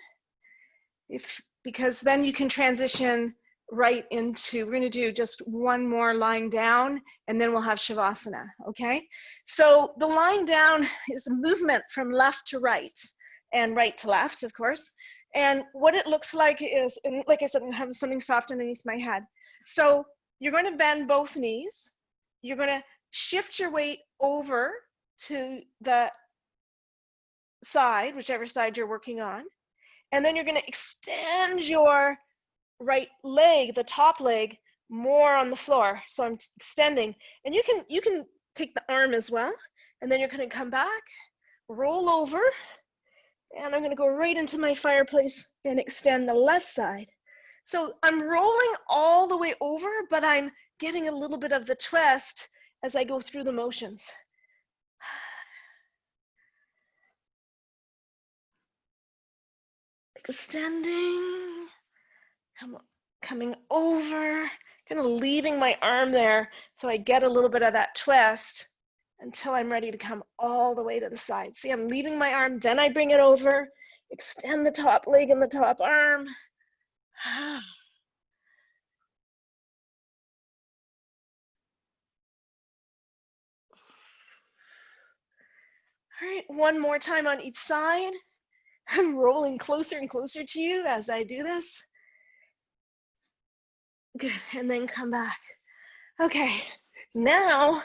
because then you can transition right into, we're going to do just one more lying down and then we'll have Shavasana, okay? So the lying down is a movement from left to right and right to left, of course. And what it looks like is, and like I said, I'm having something soft underneath my head. So you're going to bend both knees. You're going to shift your weight over to the side, whichever side you're working on. And then you're going to extend your right leg, the top leg, more on the floor. So I'm extending, and you can take the arm as well. And then you're going to come back, roll over, and I'm going to go right into my fireplace and extend the left side. So I'm rolling all the way over, but I'm getting a little bit of the twist as I go through the motions. Extending, coming over, kind of leaving my arm there so I get a little bit of that twist until I'm ready to come all the way to the side. See, I'm leaving my arm, then I bring it over, extend the top leg and the top arm. All right, one more time on each side. I'm rolling closer and closer to you as I do this. Good, and then come back. Okay, now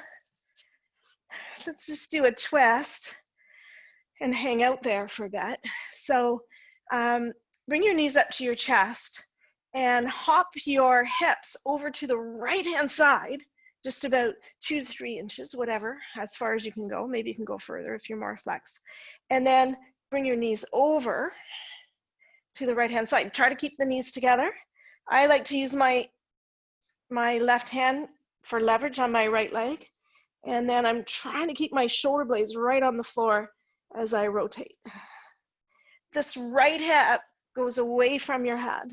let's just do a twist and hang out there for a bit. So bring your knees up to your chest and hop your hips over to the right-hand side, just about 2 to 3 inches, whatever, as far as you can go. Maybe you can go further if you're more flex. And then bring your knees over to the right-hand side. Try to keep the knees together. I like to use my left hand for leverage on my right leg. And then I'm trying to keep my shoulder blades right on the floor as I rotate. This right hip goes away from your head.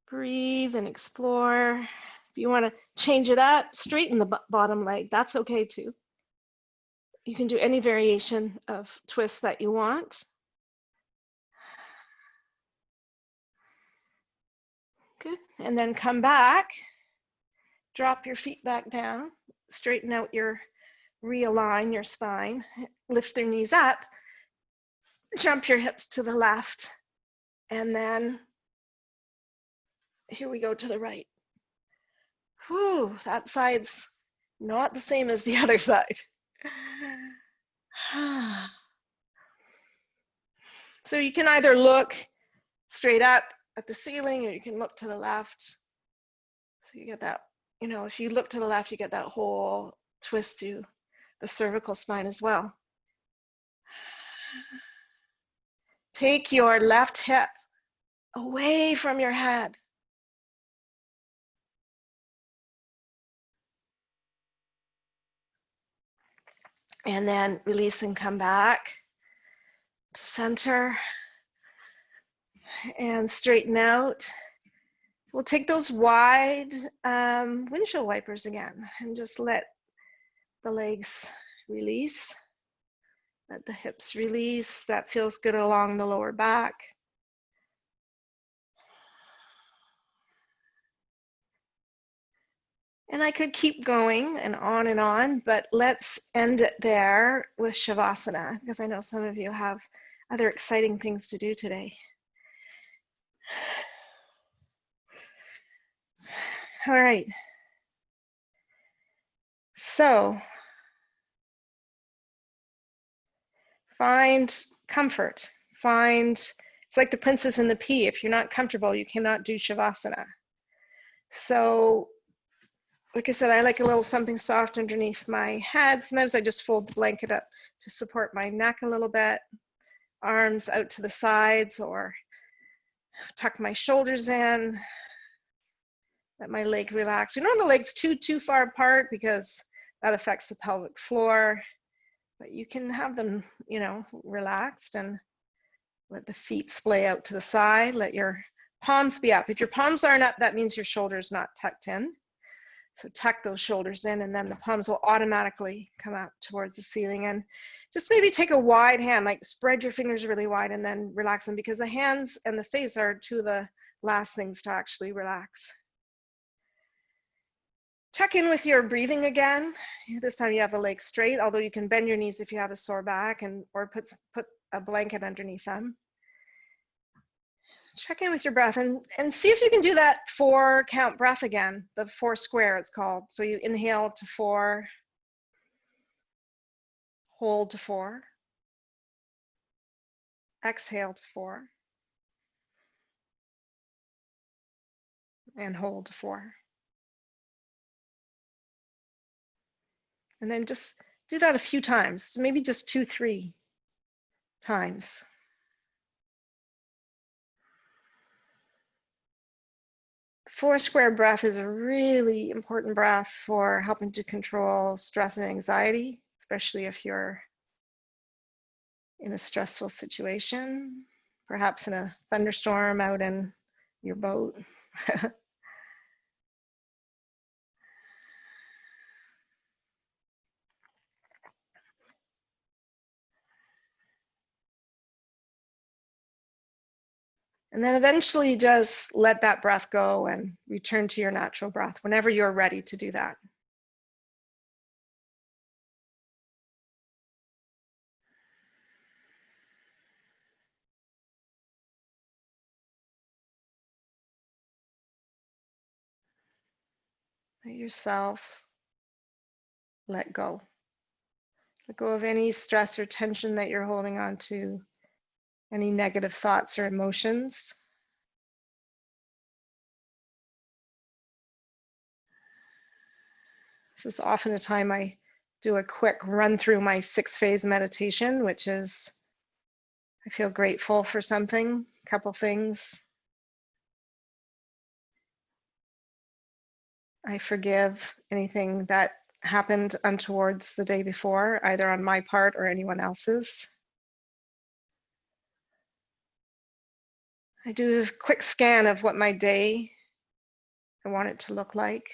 Breathe and explore. If you want to change it up, straighten the bottom leg, that's okay too. You can do any variation of twist that you want. Good, and then come back, drop your feet back down, straighten out realign your spine, lift your knees up, jump your hips to the left, and then here we go to the right. Whew, that side's not the same as the other side. So you can either look straight up at the ceiling or you can look to the left. So you get that, you know, if you look to the left, you get that whole twist to the cervical spine as well. Take your left hip away from your head. And then release and come back to center and straighten out. We'll take those wide windshield wipers again and just let the legs release. Let the hips release. That feels good along the lower back. And I could keep going and on, but let's end it there with Shavasana, because I know some of you have other exciting things to do today. All right. So find comfort. It's like the princess and the pea. If you're not comfortable, you cannot do Shavasana. So, like I said, I like a little something soft underneath my head. Sometimes I just fold the blanket up to support my neck a little bit, arms out to the sides, or tuck my shoulders in, let my leg relax. You don't want the legs too far apart because that affects the pelvic floor, but you can have them, relaxed, and let the feet splay out to the side. Let your palms be up. If your palms aren't up, that means your shoulder's not tucked in. So tuck those shoulders in, and then the palms will automatically come up towards the ceiling. And just maybe take a wide hand, like spread your fingers really wide and then relax them, because the hands and the face are two of the last things to actually relax. Check in with your breathing again. This time you have the legs straight, although you can bend your knees if you have a sore back, or put a blanket underneath them. Check in with your breath and see if you can do that 4 count breath again, the 4 square it's called. So you inhale to 4, hold to 4, exhale to 4, and hold to 4. And then just do that a few times, maybe just 2, 3 times. Four square breath is a really important breath for helping to control stress and anxiety, especially if you're in a stressful situation, perhaps in a thunderstorm out in your boat. And then eventually just let that breath go and return to your natural breath whenever you're ready to do that. Let yourself let go. Let go of any stress or tension that you're holding on to, any negative thoughts or emotions. This is often a time I do a quick run through my 6-phase meditation, which is, I feel grateful for something, a couple things. I forgive anything that happened untowards the day before, either on my part or anyone else's. I do a quick scan of what my day I want it to look like.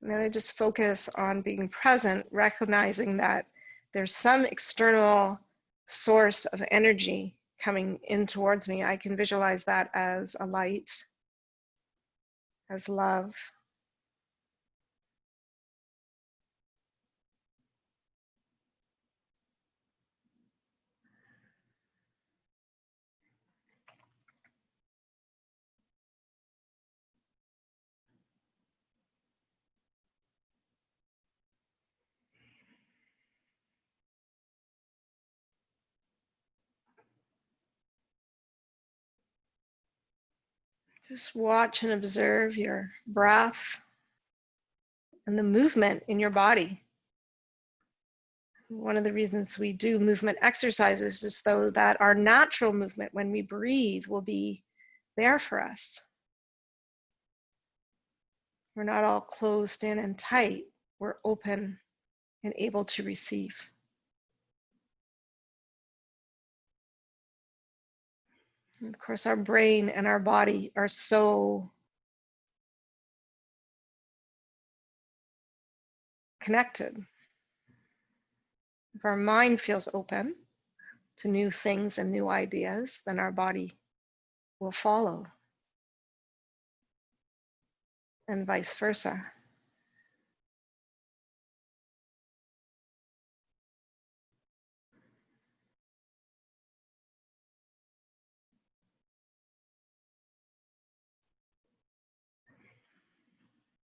And then I just focus on being present, recognizing that there's some external source of energy coming in towards me. I can visualize that as a light, as love. Just watch and observe your breath and the movement in your body. One of the reasons we do movement exercises is so that our natural movement when we breathe will be there for us. We're not all closed in and tight. We're open and able to receive. And of course, our brain and our body are so connected. If our mind feels open to new things and new ideas, then our body will follow, and vice versa.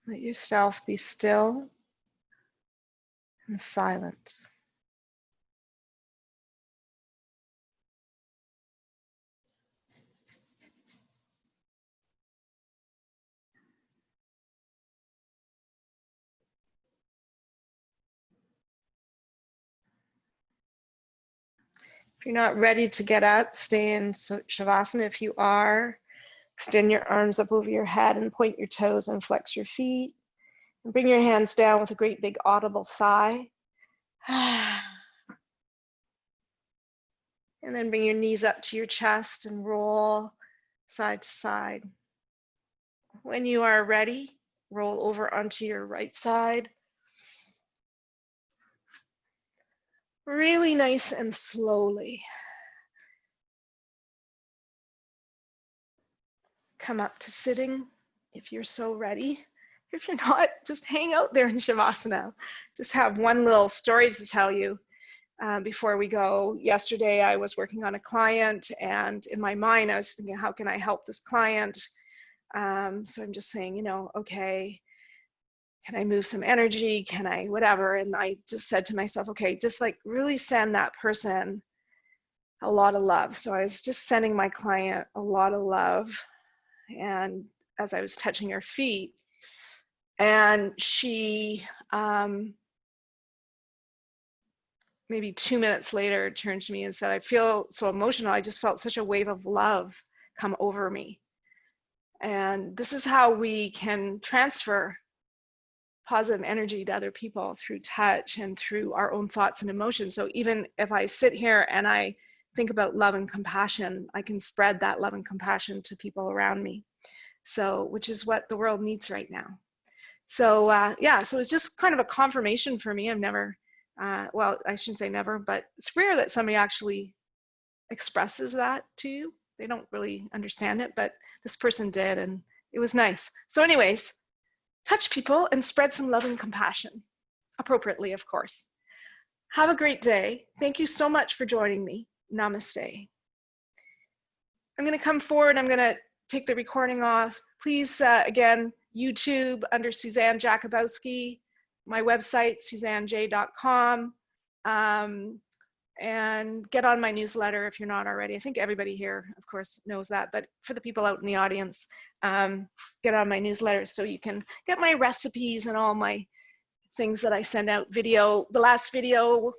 Let yourself be still and silent. If you're not ready to get up, stay in Shavasana. If you are, extend your arms up over your head and point your toes and flex your feet. And bring your hands down with a great big audible sigh. And then bring your knees up to your chest and roll side to side. When you are ready, roll over onto your right side. Really nice and slowly. Come up to sitting if you're so ready. If you're not, just hang out there in Shavasana. Just have one little story to tell you before we go. Yesterday, I was working on a client, and in my mind, I was thinking, how can I help this client? So I'm just saying, you know, okay, can I move some energy? Can I whatever? And I just said to myself, okay, just like really send that person a lot of love. So I was just sending my client a lot of love. And as I was touching her feet, and she maybe 2 minutes later turned to me and said, I feel so emotional. I just felt such a wave of love come over me. And this is how we can transfer positive energy to other people, through touch and through our own thoughts and emotions. So even if I sit here and I think about love and compassion, I can spread that love and compassion to people around me. So, which is what the world needs right now. So yeah, so it's just kind of a confirmation for me. I've never, well, I shouldn't say never, but it's rare that somebody actually expresses that to you. They don't really understand it, but this person did, and it was nice. So anyways, touch people and spread some love and compassion, appropriately, of course. Have a great day. Thank you so much for joining me. Namaste. I'm going to come forward. I'm going to take the recording off. Please, again, YouTube under Suzanne Jakubowski, my website, suzannej.com, and get on my newsletter if you're not already. I think everybody here, of course, knows that, but for the people out in the audience, get on my newsletter so you can get my recipes and all my things that I send out. The last video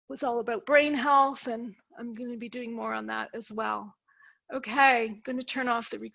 was all about brain health, and I'm going to be doing more on that as well. Okay, I'm going to turn off the recording.